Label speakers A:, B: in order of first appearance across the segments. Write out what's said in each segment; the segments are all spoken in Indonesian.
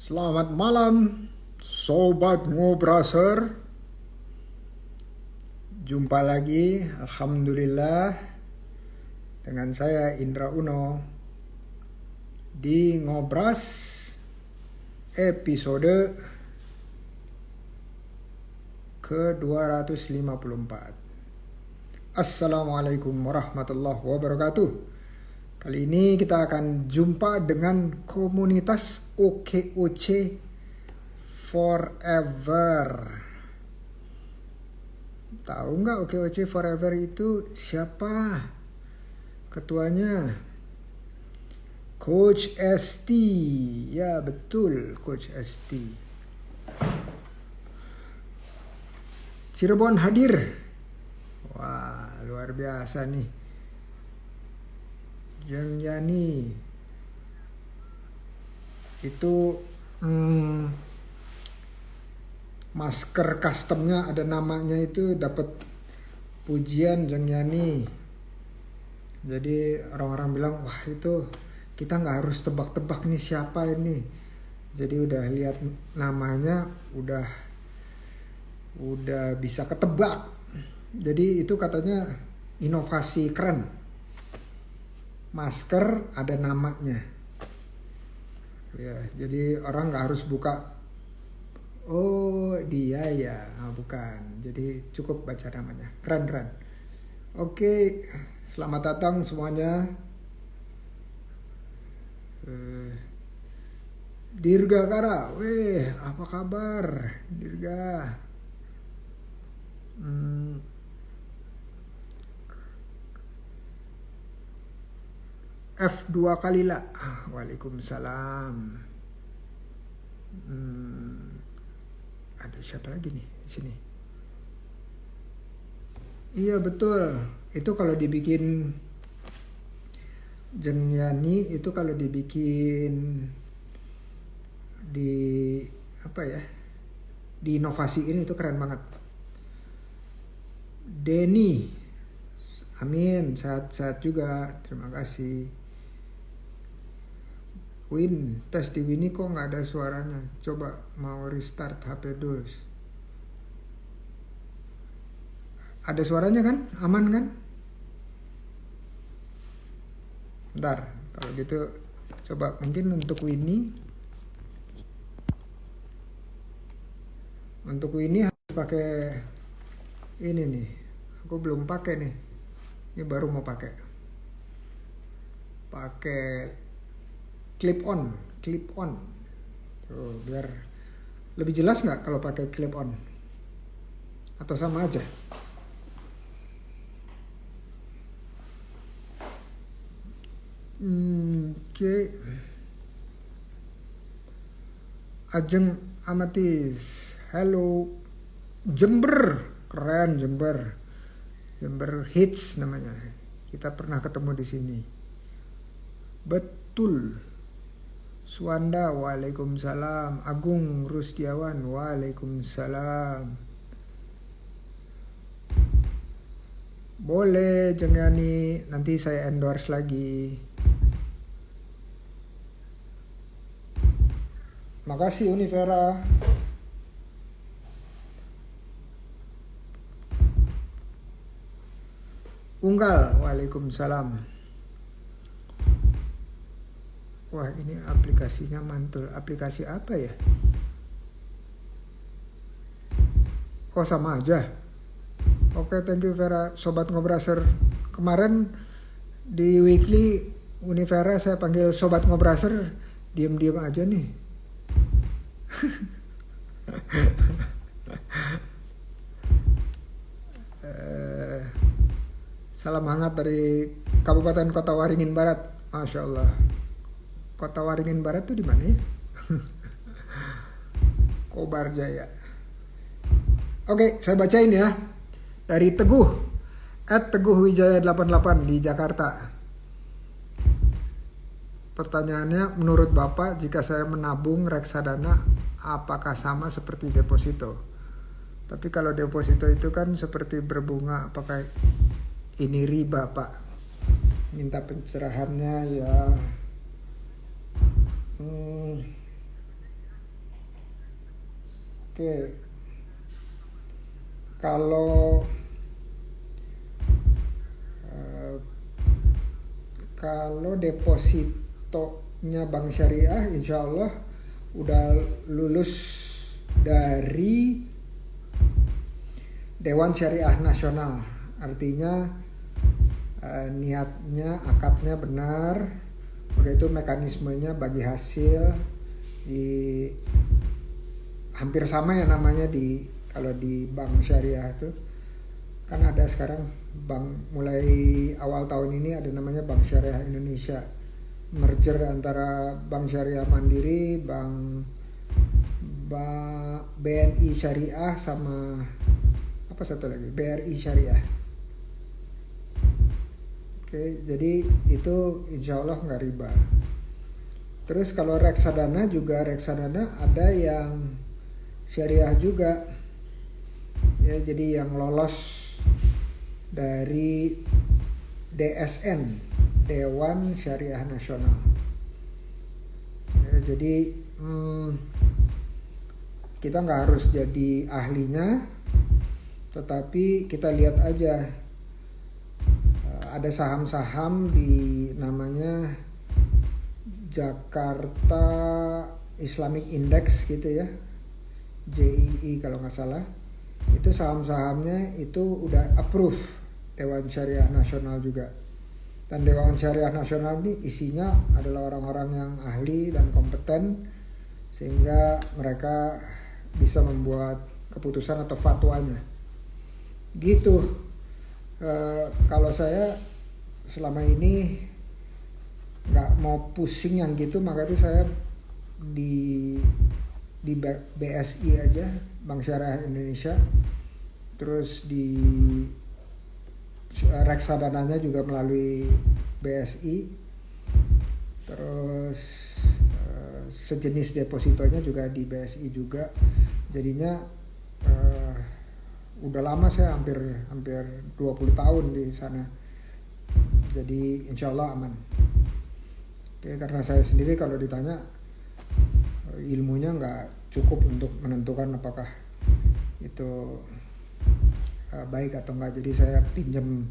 A: Selamat malam, Sobat Ngobraser. Jumpa lagi, Alhamdulillah, dengan saya Indra Uno di Ngobras episode ke-254. Assalamualaikum warahmatullahi wabarakatuh. Kali ini kita akan jumpa dengan komunitas OKOC Forever. Tahu nggak OKOC Forever itu siapa? Ketuanya Coach ST. Ya betul, Coach ST. Cirebon hadir. Wah, luar biasa nih. Jeng Yani itu masker customnya ada namanya itu dapat pujian Jeng Yani. Jadi orang-orang bilang wah itu kita nggak harus tebak-tebak nih siapa ini. Jadi udah lihat namanya udah bisa ketebak. Jadi itu katanya inovasi keren. Masker ada namanya. Ya, jadi orang nggak harus buka. Oh dia ya, bukan. Jadi cukup baca namanya. Keren. Oke, selamat datang semuanya. Dirga Kara, apa kabar Dirga? F2 Kalila. Waalaikumsalam. Ada siapa lagi nih di sini? Iya betul. Itu kalau dibikin Jeng Yani itu kalau dibikin di apa ya? Di inovasi ini itu keren banget. Denny. Amin, sehat-sehat juga. Terima kasih. Win, tes di Winnie kok nggak ada suaranya. Coba mau restart HP dulu. Ada suaranya kan? Aman kan? Bentar, kalau gitu coba mungkin untuk Winnie. Untuk Winnie harus pakai ini nih. Aku belum pakai nih. Ini baru mau pakai. Pakai clip on. Tuh, biar lebih jelas nggak kalau pakai clip on? Atau sama aja? Oke. Ajeng Amatis. Halo. Jember. Keren Jember. Jember Hits namanya. Kita pernah ketemu di sini. Betul. Suwanda, waalaikumsalam. Agung Rusdiawan, waalaikumsalam. Boleh Jeng Yani, nanti saya endorse lagi. Makasih Univera. Unggal, waalaikumsalam. Wah ini aplikasinya mantul. Aplikasi apa ya? Oh sama aja. Oke, thank you Vera. Sobat Ngobraser. Kemarin di weekly Univera saya panggil Sobat Ngobraser. Diam-diam aja nih. Salam hangat dari Kabupaten Kota Waringin Barat. Masya Allah. Kota Waringin Barat tuh di mana ya? Kobar Jaya. Oke, saya bacain ya. Dari Teguh. @teguhwijaya88 di Jakarta. Pertanyaannya, menurut Bapak, jika saya menabung reksadana, apakah sama seperti deposito? Tapi kalau deposito itu kan seperti berbunga, apakah ini riba, Pak? Minta pencerahannya ya. Oke, kalau eh, kalau depositonya bank syariah, insya Allah udah lulus dari Dewan Syariah Nasional. Artinya niatnya, akadnya benar. Udah itu mekanismenya bagi hasil di hampir sama ya namanya kalau di bank syariah itu kan ada sekarang bank, mulai awal tahun ini ada namanya Bank Syariah Indonesia, merger antara Bank Syariah Mandiri, BNI Syariah sama apa satu lagi, BRI Syariah. Oke, jadi itu insya Allah nggak riba. Terus kalau reksadana ada yang syariah juga. Ya, jadi yang lolos dari DSN, Dewan Syariah Nasional. Ya, jadi kita nggak harus jadi ahlinya, tetapi kita lihat aja ada saham-saham di namanya Jakarta Islamic Index gitu ya, JII kalau nggak salah. Itu saham-sahamnya itu udah approve Dewan Syariah Nasional juga. Dan Dewan Syariah Nasional ini isinya adalah orang-orang yang ahli dan kompeten, sehingga mereka bisa membuat keputusan atau fatwanya. Gitu. Kalau saya selama ini nggak mau pusing yang gitu, makanya saya di BSI aja, Bank Syariah Indonesia. Terus di reksadananya juga melalui BSI. Terus sejenis depositonya juga di BSI juga. Jadinya udah lama, saya hampir 20 tahun di sana. Jadi insya Allah aman. Oke, karena saya sendiri kalau ditanya ilmunya nggak cukup untuk menentukan apakah itu baik atau enggak. Jadi saya pinjam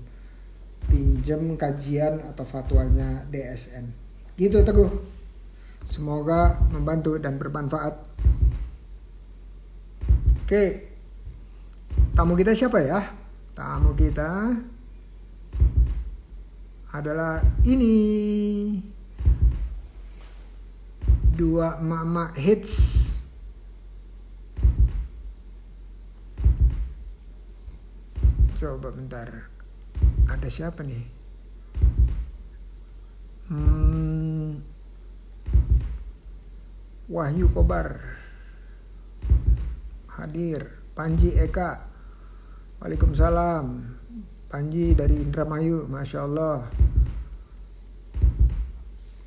A: kajian atau fatwanya DSN. Gitu Teguh. Semoga membantu dan bermanfaat. Oke. Tamu kita siapa ya? Tamu kita adalah ini. Dua mama hits. Coba bentar. Ada siapa nih? Wahyu Kobar hadir. Panji Eka, waalaikumsalam. Panji dari Indramayu, Masya Allah.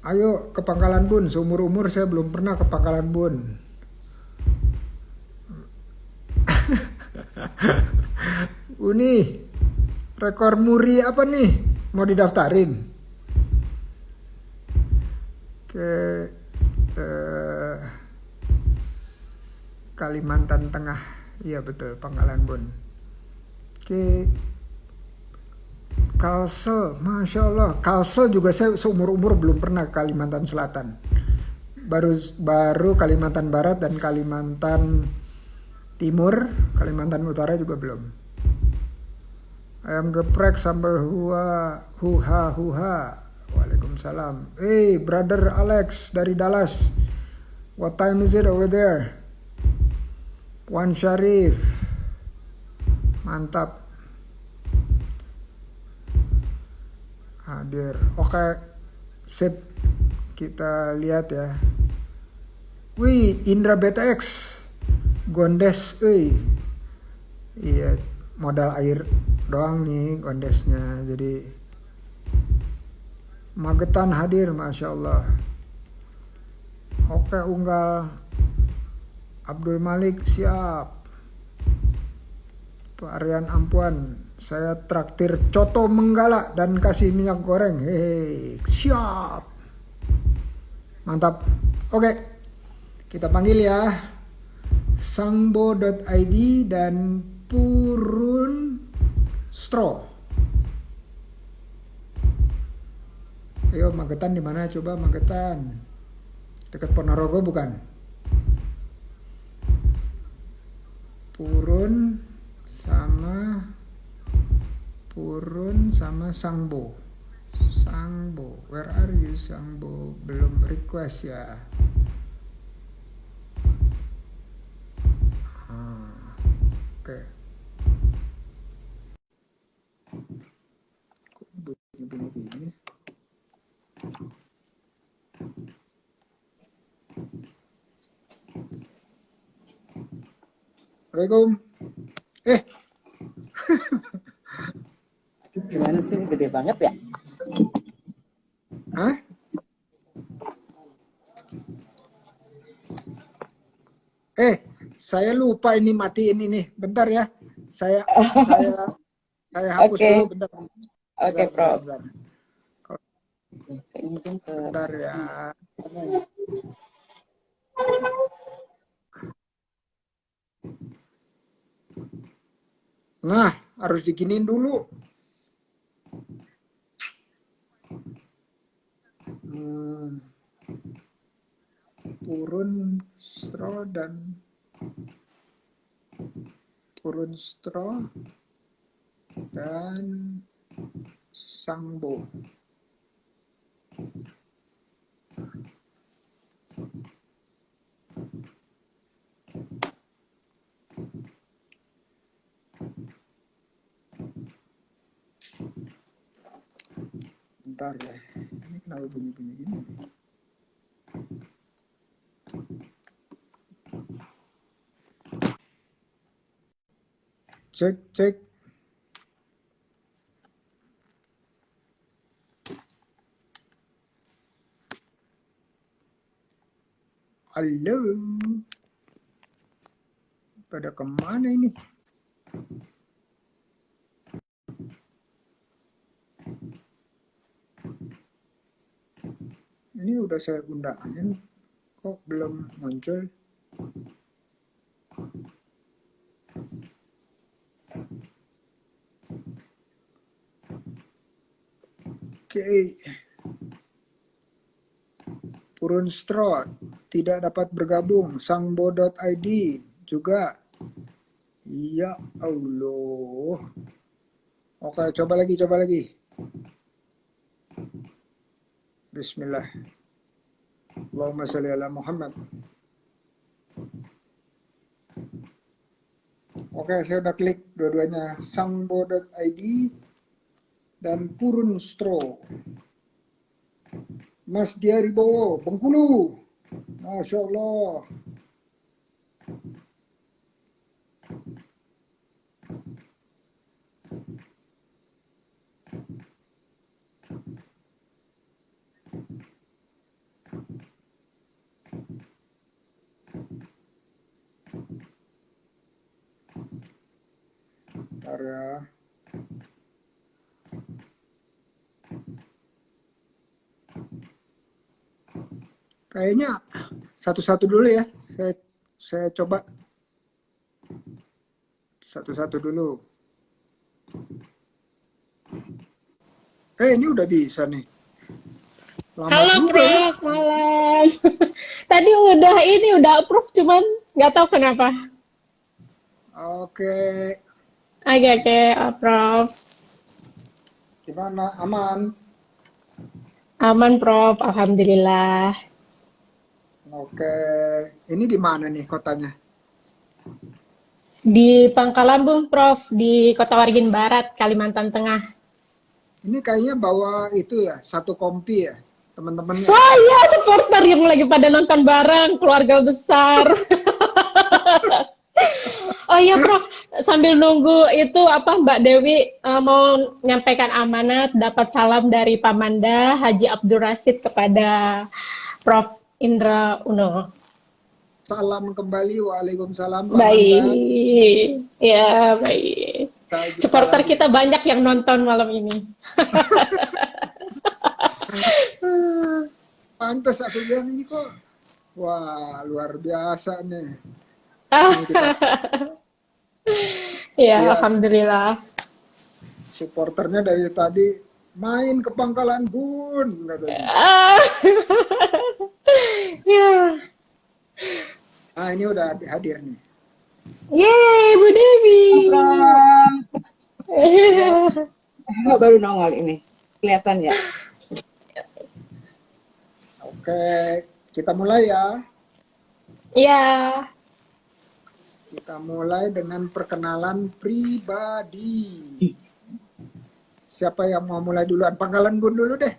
A: Ayo ke Pangkalan Bun, seumur-umur saya belum pernah ke Pangkalan Bun. Uni, rekor muri apa nih? Mau didaftarin? Ke Kalimantan Tengah. Iya betul, Pangkalan Bun. Oke. Kalsel, Masya Allah. Kalsel juga saya seumur-umur belum pernah ke Kalimantan Selatan. Baru Kalimantan Barat dan Kalimantan Timur. Kalimantan Utara juga belum. Ayam geprek sambal huha. Waalaikumsalam. Hey brother Alex dari Dallas. What time is it over there? Wan Syarif. Mantap. Hadir. Oke. Sip. Kita lihat ya. Wih, Indra BTX. Gondes, iya, modal air doang nih gondesnya. Jadi Magetan hadir, Masya Allah. Oke, Unggal. Abdul Malik siap. Pak Aryan Ampuan, saya traktir coto menggala dan kasih minyak goreng. Hehe, siap. Mantap. Oke, kita panggil ya. Sangbo.id dan Purun Straw. Ayo Magetan di mana? Coba Magetan. Dekat Ponorogo bukan? Purun sama Sangbo. Sangbo, where are you Sangbo? Belum request ya. Oke. Kok bunyi gini? Assalamualaikum.
B: Gimana sih, ini gede banget ya?
A: Hah? Saya lupa ini matiin ini. Bentar ya. Saya hapus
B: Oke.
A: dulu bentar.
B: Oke, Prof.
A: Bentar.
B: Ke
A: Bentar ya. Nah, harus diginiin dulu. Purun straw dan Sangbo. Bentar ya. Ini kenapa bunyi-bunyi gini? Cek. Halo. Pada kemana ini? Ini udah saya undangin. Kok belum muncul? Oke. Purun Straw tidak dapat bergabung. Sangbo.id juga. Ya Allah. Oke, coba lagi. Bismillah. Allahumma sholli ala Muhammad. Oke, saya udah klik dua-duanya. Sangbo.id dan Purun Straw. Mas Diaribowo, Bengkulu. Masya Allah. Bentar ya. Kayaknya satu-satu dulu ya. Saya coba satu-satu dulu. Ini udah bisa nih. Lama
C: Halo
A: juga ya.
C: Prof, malam. Tadi udah approve, cuman nggak tahu kenapa.
A: Oke.
C: Oke, Prof.
A: Gimana? Aman?
C: Aman Prof, alhamdulillah.
A: Oke. Ini di mana nih kotanya?
C: Di Pangkalambung Prof, di Kota Waringin Barat, Kalimantan Tengah.
A: Ini kayaknya bawa itu ya, satu kompi ya, teman-temannya.
C: Wah iya, supporter yang lagi pada nonton bareng, keluarga besar. Oh iya Prof, sambil nunggu itu Mbak Dewi mau menyampaikan amanat, dapat salam dari Pamanda Haji Abdul Rasid kepada Prof Indra Uno.
A: Salam kembali, waalaikumsalam Pak Manda.
C: Baik, ya baik. Supporter kita banyak yang nonton malam ini.
A: Pantes aku bilang ini kok, wah luar biasa nih. Ini kita
C: Ya,
A: ya
C: alhamdulillah.
A: supporternya dari tadi main ke Pangkalan Bun katanya.
C: Ah, ya.
A: Ah ini udah hadir nih.
C: Yeay, Bu Dewi.
B: Prof. Ya,
A: Ah,
B: baru nongol ini. Kelihatan ya?
A: oke, kita mulai ya.
C: Ya,
A: Kita mulai dengan perkenalan pribadi. Siapa yang mau mulai duluan? Pangkalan Bun dulu deh.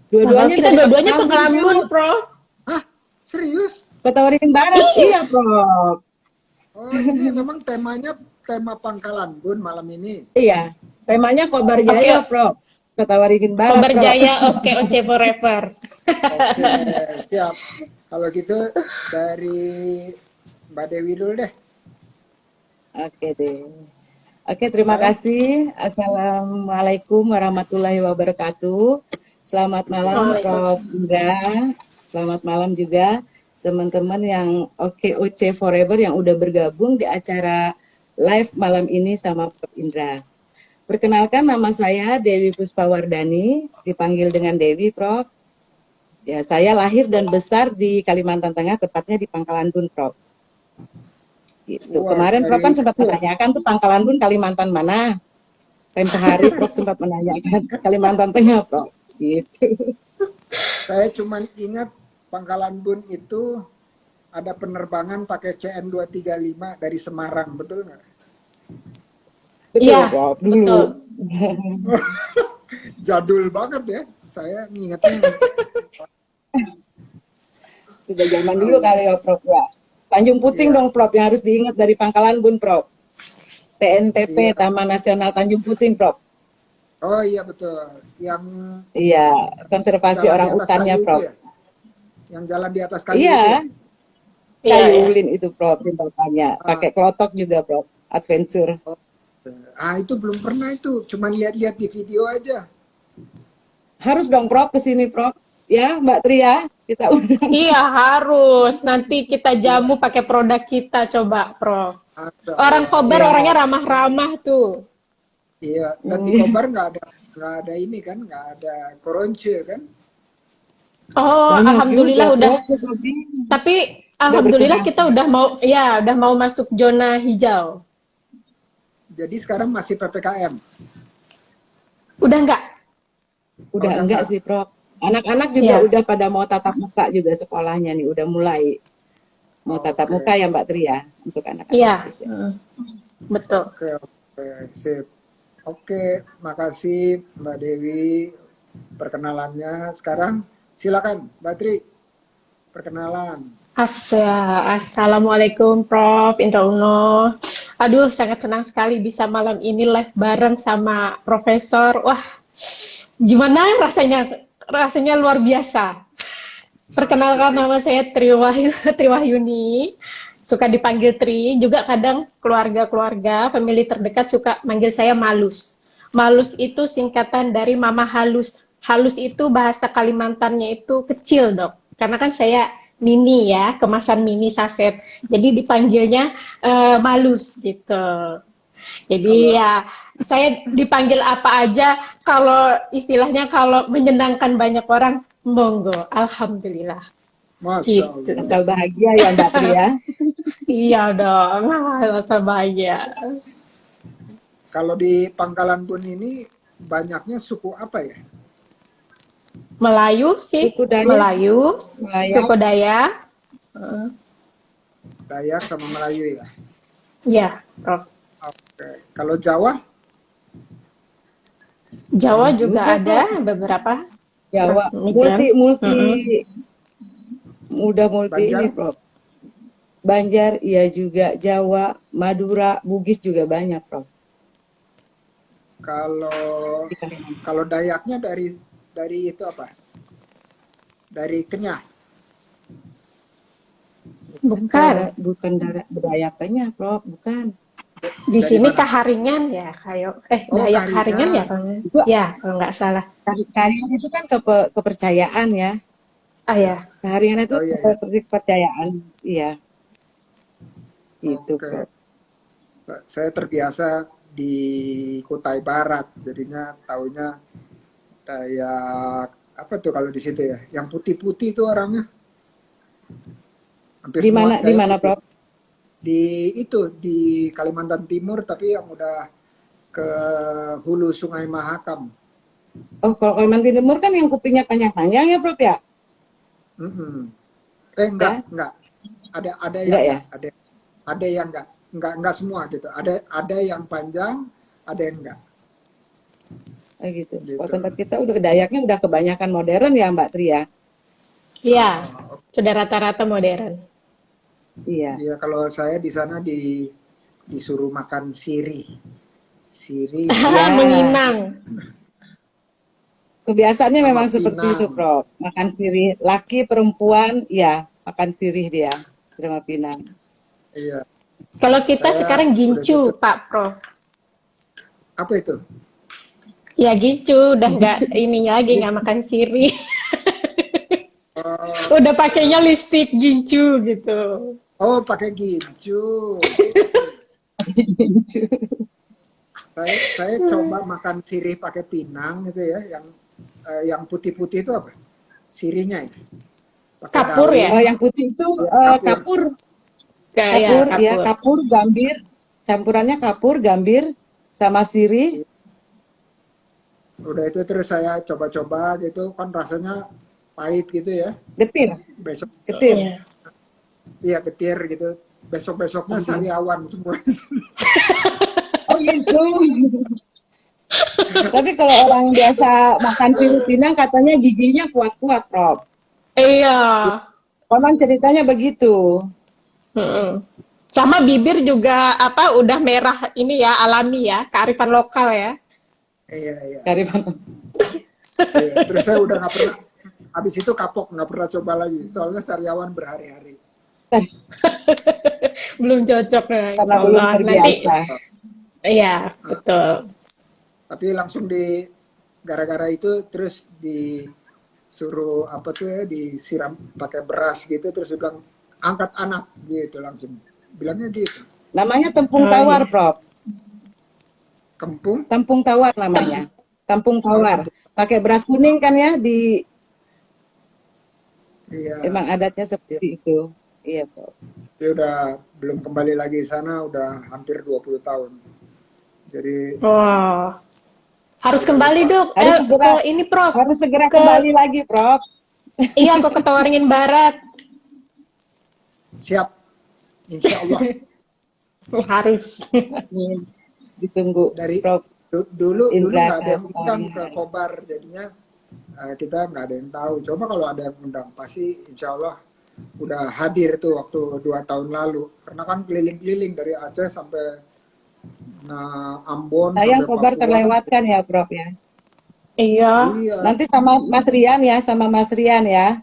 B: Dua-duanya
C: kita
B: dari
C: dua-duanya
B: Pangkalan
C: Pangkalan Bun,
B: Bun.
C: Prof.
A: Hah? Serius?
B: Kota Waringin Barat. Iya, Prof.
A: Oh ini memang temanya tema Pangkalan Bun malam ini.
B: Iya. Temanya Kobar Jaya,
C: Oke,
B: Prof. Kota Waringin Barat,
C: Kobar
B: Prof.
C: Jaya, oke, Oce Forever.
A: Oke, siap. Kalau gitu dari Mbak Dewi dulu deh.
B: Oke deh. Oke, terima
A: Ya.
B: kasih. Assalamualaikum warahmatullahi wabarakatuh. Selamat malam, Prof.
C: Waalaikumsalam.
B: Indra. Selamat malam juga teman-teman yang OKOC Forever yang udah bergabung di acara live malam ini sama Prof. Indra. Perkenalkan, nama saya Dewi Puspawardani, dipanggil dengan Dewi, Prof. Ya, saya lahir dan besar di Kalimantan Tengah, tepatnya di Pangkalan Bun, Prof. Gitu.
A: Wah,
B: Kemarin Prof kan
A: dari
B: sempat
A: kecil.
B: menanyakan tuh Pangkalan Bun Kalimantan mana? Tempo hari Prof sempat menanyakan Kalimantan Tengah, Prof. Gitu.
A: Saya cuman ingat Pangkalan Bun itu ada penerbangan pakai CN235 dari Semarang, betul nggak?
B: Betul,
C: Iya,
B: Prof.
C: betul.
B: Dulu.
A: Jadul banget ya. Saya ngingetnya.
B: Sudah zaman dulu kali ya, Prof. Ya. Tanjung Puting
A: Iya,
B: dong, Prof, yang harus diingat dari Pangkalan Bun, Prof. TNTP,
A: iya.
B: Taman Nasional Tanjung Puting, Prof.
A: Oh iya betul. Yang
B: Iya, konservasi
A: jalan di
B: orang
A: atas
B: utannya,
A: kayu itu
B: Prof.
A: ya? Yang jalan di atas kayu itu
B: Iya,
A: ya?
C: Iya,
B: kayu
C: ya.
B: ulin itu, Prof, tindakannya.
A: Ah,
B: Pakai klotok juga, Prof. Adventure.
A: oh. Itu belum pernah itu. Cuman lihat-lihat di video aja.
B: Harus dong, Prof, ke sini, Prof. Ya, Mbak Tria, kita undang.
C: Iya, harus. Nanti kita jamu
A: Iya,
C: pakai produk kita, coba, Prof.
A: ada
C: Orang
A: ya.
C: Kobar
B: Iya.
C: orangnya ramah-ramah tuh.
A: Iya, dan di Kobar nggak ada ini kan, nggak ada koronce kan?
C: Oh,
B: Banyak
C: alhamdulillah
B: juga,
C: udah.
B: Prof. Tapi
C: Tapi
B: udah
C: alhamdulillah
B: berkurang.
C: kita udah mau masuk zona hijau.
A: Jadi sekarang masih PPKM.
C: Udah enggak?
B: Udah
A: Udah
B: enggak
A: nggak?
B: sih, Prof. Anak-anak juga
C: Iya.
B: udah pada mau tatap muka juga sekolahnya nih, udah mulai mau tatap
A: Oke,
B: muka ya, Mbak Tria, untuk anak-anak
C: Iya.
B: juga.
C: Betul.
A: oke, sip. Oke, makasih Mbak Dewi perkenalannya. Sekarang silakan Mbak Tri perkenalan.
C: Assalamualaikum Prof. Indra Uno. Aduh, sangat senang sekali bisa malam ini live bareng sama Profesor. Wah, gimana rasanya? Rasanya luar biasa. Perkenalkan,
A: Masya Allah.
C: nama saya Triwahyuni. Suka dipanggil Tri. Juga kadang keluarga-keluarga, family terdekat suka manggil saya Malus. Malus itu singkatan dari Mama Halus. Halus itu bahasa Kalimantannya itu kecil, Dok. Karena kan saya mini ya, kemasan mini saset. Jadi dipanggilnya Malus gitu. Jadi
A: Kalau
C: ya saya dipanggil apa aja, kalau istilahnya kalau menyenangkan banyak orang, monggo, alhamdulillah.
A: Masya
C: Gitu.
A: Allah.
B: Asal bahagia ya, Mbak Tria.
C: Iya dong, rasa bahagia.
A: Kalau di Pangkalan Bun ini banyaknya suku apa ya?
C: Melayu sih,
B: Suku Dayak,
C: Melayu,
B: Melayak,
C: suku Dayak,
A: Dayak sama Melayu ya.
C: ya, Prof.
A: Oke. Kalau Jawa,
C: Jawa
B: banyak
C: juga
B: juga,
C: ada
B: Prof.
C: beberapa
B: Jawa,
C: transmigran.
B: udah multi
A: Banjar,
B: ini, Prof. Banjar, iya juga. Jawa, Madura, Bugis juga banyak, Prof.
A: kalau
B: Di Kalimantan.
A: kalau Dayaknya dari itu apa? Dari Kenyah.
C: Bukan.
B: Bukan budaya Kenyah, Prof. Bukan.
C: Di
A: Dari
C: sini
A: mana?
C: Kaharingan ya, kayak
A: Oh,
C: Dayak Kaharingan ya,
A: Karingan.
C: kalau ya kalau nggak salah.
B: Kalian itu kan kepercayaan ya.
C: Ah ya,
B: Keharian itu
A: Oh iya ya.
B: kepercayaan, iya. Itu,
A: Oke,
B: Prof.
A: saya terbiasa di Kutai Barat, jadinya taunya kayak apa tuh kalau di situ ya? Yang putih-putih itu orangnya, hampir semua
B: Di
A: Dayak
B: mana,
A: putih.
B: Prof?
A: Di Kalimantan Timur, tapi yang udah ke hulu Sungai Mahakam.
B: Oh, kalau Kalimantan Timur kan yang kupingnya panjang-panjang ya, Prof ya?
A: Mm-mm.
B: Ya,
A: Enggak. Ada yang
B: enggak ya?
A: enggak, ada yang enggak semua gitu. Ada yang panjang, ada yang enggak
B: Oh, gitu. Kalau
A: gitu.
B: tempat kita udah Dayaknya udah kebanyakan modern ya, Mbak Tri ya?
C: Iya,
A: Oh,
C: sudah rata-rata modern.
B: Iya.
A: iya kalau saya di sana disuruh makan sirih. Sirih
B: Ya,
C: Menginang.
B: kebiasaannya
A: sama
B: memang seperti itu,
A: pinang.
B: Prof. Makan sirih. Laki, perempuan, ya, makan sirih dia. Terima pinang.
A: Iya,
C: Kalau kita
A: saya
C: sekarang
A: udah
C: gincu,
A: cocok.
C: Pak Prof.
A: Apa itu?
C: Ya gincu, udah nggak ini lagi nggak makan sirih.
A: Oh,
C: Udah pakainya lipstick gincu gitu.
A: oh pakai gincu. Saya coba makan sirih pakai pinang gitu ya, yang putih-putih itu apa? Sirihnya itu. Pakai
C: Kapur ya?
B: Oh,
A: daun,
B: yang putih itu
A: ya kapur.
B: kapur,
C: Kayak ya,
B: kapur, ya,
C: kapur.
B: kapur, gambir. Campurannya kapur, gambir, sama sirih,
A: Udah itu terus saya coba-coba gitu kan rasanya pahit gitu ya.
B: getir,
A: Besok
B: getir.
C: Iya.
A: iya getir gitu. Besok-besoknya
B: Aduh.
A: sariawan semua.
B: Oh gitu. Tapi kalau orang biasa makan sirih pinang katanya giginya kuat-kuat, Prof.
C: Iya.
B: Konon ceritanya begitu.
C: Mm-mm. Sama bibir juga apa udah merah ini ya alami ya, kearifan lokal ya.
A: Iya, iya.
B: Dari mana?
A: Iya. Terus saya udah nggak pernah, habis itu kapok nggak pernah coba lagi. Soalnya sariawan berhari-hari.
C: Belum cocok ya,
B: Karena
C: insya
B: belum
C: Allah. Nanti,
B: terbiasa.
C: iya, betul.
A: Tapi langsung gara-gara itu terus disuruh apa tuh ya disiram pakai beras gitu terus dia bilang angkat anak gitu langsung bilangnya gitu.
B: Namanya tempung
C: Oh,
B: tawar,
C: iya.
B: Prof.
A: Kempung,
B: Tempung tawar namanya. Tempung
A: oh
B: tawar. Pakai beras kuning kan ya,
A: iya,
B: emang adatnya
A: iya.
B: seperti itu. Iya, Prof.
A: Dia udah belum kembali lagi sana udah hampir 20 tahun. Jadi
C: Wah, harus
A: udah
C: kembali
A: lupa.
C: dok
B: Harus
C: ke
B: segera
C: ini Prof,
B: harus segera
C: ke
B: kembali lagi, Prof.
C: iya ke Ketawaringin Barat.
A: Siap, insya Allah.
C: Harus.
B: Amin. Ditunggu,
A: Dari
B: Prof.
A: dulu
B: Indra
A: nggak ada yang undang ke
B: Kaparingan.
A: Kobar, jadinya kita nggak ada yang tahu. Coba kalau ada yang undang, pasti insya Allah udah hadir tuh waktu 2 tahun lalu. Karena kan keliling-keliling dari Aceh sampai Ambon
B: Sayang
A: sampai
B: Kobar
A: Papua.
B: terlewatkan ya, Prof ya.
C: Iya,
A: Iya,
B: Nanti sama Mas Rian ya, sama Mas Rian ya.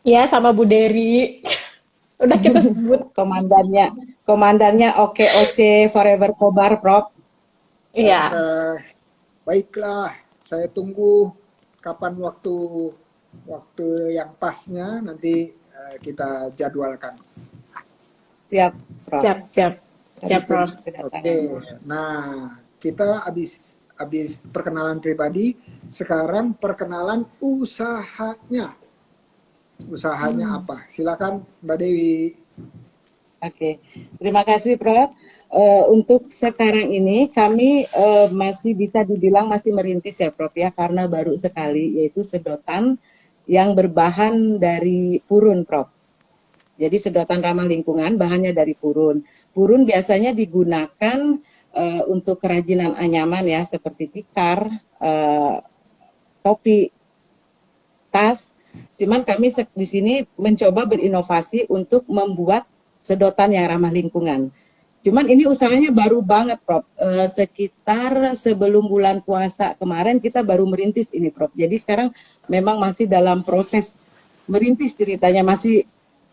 C: iya sama Bu Dery. Udah kita sebut.
B: Komandannya, komandannya OKOC Forever Kobar, Prof.
C: Iya.
A: oke, baiklah. Saya tunggu kapan waktu yang pasnya nanti kita jadwalkan.
B: Siap, Prof.
C: Siap, siap. Siap,
B: Kami
C: Prof.
B: tunggu
A: Oke,
B: kedatangannya.
A: nah kita habis perkenalan pribadi, sekarang perkenalan usahanya. Usahanya apa? Silakan Mbak Dewi.
B: Oke, terima kasih Prof. Untuk sekarang ini kami masih bisa dibilang masih merintis ya Prof ya, karena baru sekali yaitu sedotan yang berbahan dari purun Prof. Jadi sedotan ramah lingkungan bahannya dari purun. Purun biasanya digunakan untuk kerajinan anyaman ya seperti tikar, topi, tas. Cuman kami di sini mencoba berinovasi untuk membuat sedotan yang ramah lingkungan. Cuman ini usahanya baru banget, Prof. Sekitar sebelum bulan puasa kemarin kita baru merintis ini, Prof. Jadi sekarang memang masih dalam proses merintis ceritanya, masih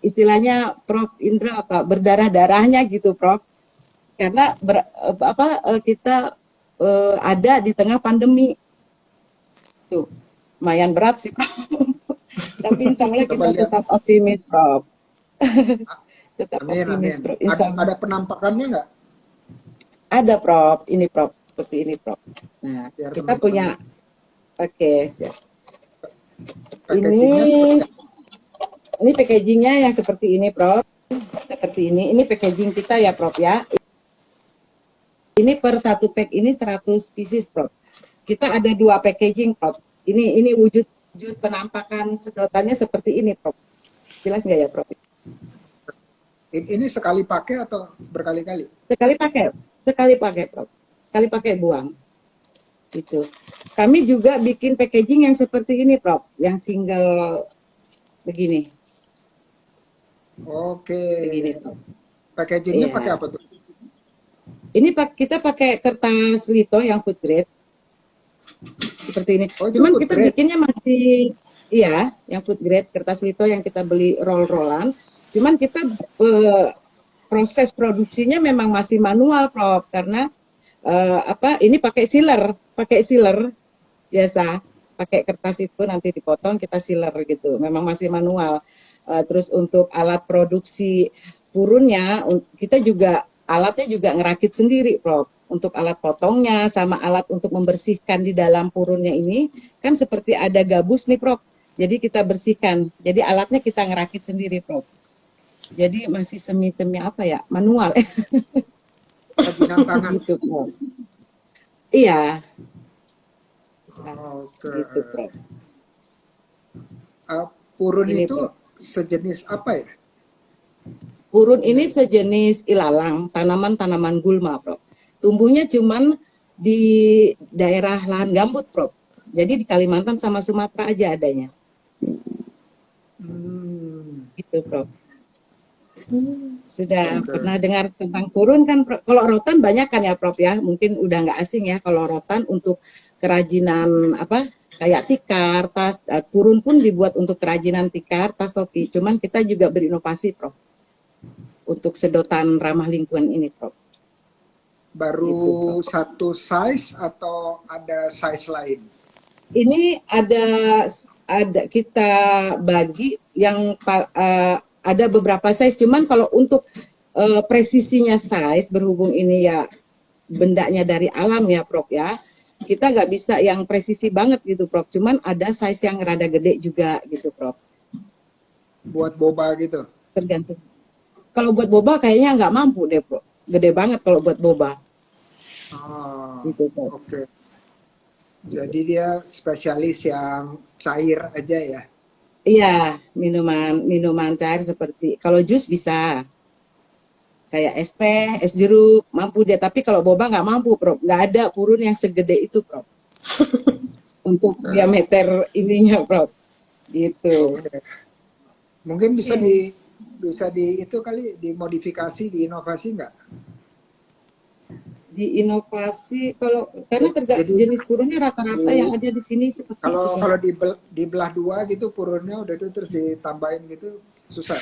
B: istilahnya Prof Indra apa berdarah-darahnya gitu, Prof. Karena kita ada di tengah pandemi. Tuh, lumayan berat sih, Prof. Tapi insya Allah
A: Coba
B: kita
A: lihat
B: tetap optimis, Prof. Tetap
A: Amin,
B: optimis,
A: amin.
B: Prof. Insya Allah.
A: Ada penampakannya nggak?
B: Ada, Prof. Ini, Prof. Seperti ini, Prof. Nah,
A: Biar
B: kita
A: teman-teman
B: punya,
A: lihat.
B: oke, siap.
A: Packagingnya seperti
B: Ini packagingnya yang seperti ini, Prof. Seperti ini. Ini packaging kita ya, Prof, ya. Ini per satu pack ini 100 pieces, Prof. Kita ada 2 packaging, Prof. Ini wujud penampakan sedotannya seperti ini, Prof. Jelas nggak ya, Prof?
A: ini sekali pakai atau berkali-kali?
B: Sekali pakai, Prof. Sekali pakai buang. Gitu. Kami juga bikin packaging yang seperti ini, Prof. Yang single begini.
A: Oke.
B: Begini, Prof.
A: Packagingnya
B: Iya.
A: pakai apa tuh?
B: Ini kita pakai kertas lito yang food grade. Seperti ini.
A: Oh, itu
B: Cuman
A: food
B: kita
A: grade?
B: bikinnya masih, iya, yang food grade kertas lito yang kita beli roll-rollan. Cuman kita proses produksinya memang masih manual, Prof. Karena ini pakai sealer biasa. Pakai kertas itu nanti dipotong kita sealer gitu. Memang masih manual. Terus untuk alat produksi purunnya kita juga alatnya juga ngerakit sendiri, Prof. Untuk alat potongnya sama alat untuk membersihkan di dalam purunnya ini kan seperti ada gabus nih, Prof. Jadi kita bersihkan. Jadi alatnya kita ngerakit sendiri, Prof. Jadi masih semi apa ya? Manual.
A: Kerajinan tangan.
B: Gitu, Prof. Iya.
A: Oke.
B: Gitu, Prof.
A: Purun
B: Ini,
A: itu
B: Prof.
A: sejenis apa ya?
B: Purun ini sejenis ilalang, tanaman-tanaman gulma, Prof. Tumbuhnya cuman di daerah lahan gambut, Prof. Jadi di Kalimantan sama Sumatera aja adanya. Gitu, Prof. Sudah pernah dengar tentang purun kan, Prof? Kalau rotan banyak kan ya, Prof, ya? Mungkin udah nggak asing ya kalau rotan untuk kerajinan kayak tikar, tas, purun pun dibuat untuk kerajinan tikar, tas, topi. Cuman kita juga berinovasi, Prof. Untuk sedotan ramah lingkungan ini, Prof.
A: Baru
B: Gitu, Prof.
A: satu size atau ada size lain?
B: Ini ada kita bagi yang ada beberapa size, cuman kalau untuk presisinya size berhubung ini ya bendanya dari alam ya, Prof, ya. Kita nggak bisa yang presisi banget gitu, Prof. Cuman ada size yang rada gede juga gitu, Prof.
A: Buat boba gitu?
B: Tergantung. Kalau buat boba kayaknya nggak mampu deh, Prof. Gede banget kalau buat boba. Gitu, Prof.
A: Oke. Jadi dia spesialis yang cair aja ya?
B: Iya, minuman cair seperti kalau jus bisa. Kayak es teh, es jeruk, mampu dia. Tapi kalau boba nggak mampu, Prof. Nggak ada purun yang segede itu, Prof. Untuk diameter ininya, Prof. Gitu.
A: Oke. Mungkin bisa itu kali dimodifikasi, diinovasi nggak?
B: Diinovasi karena jenis purunnya rata-rata yang ada di sini seperti itu.
A: Kalau dibelah dua gitu purunnya udah itu terus ditambahin gitu susah.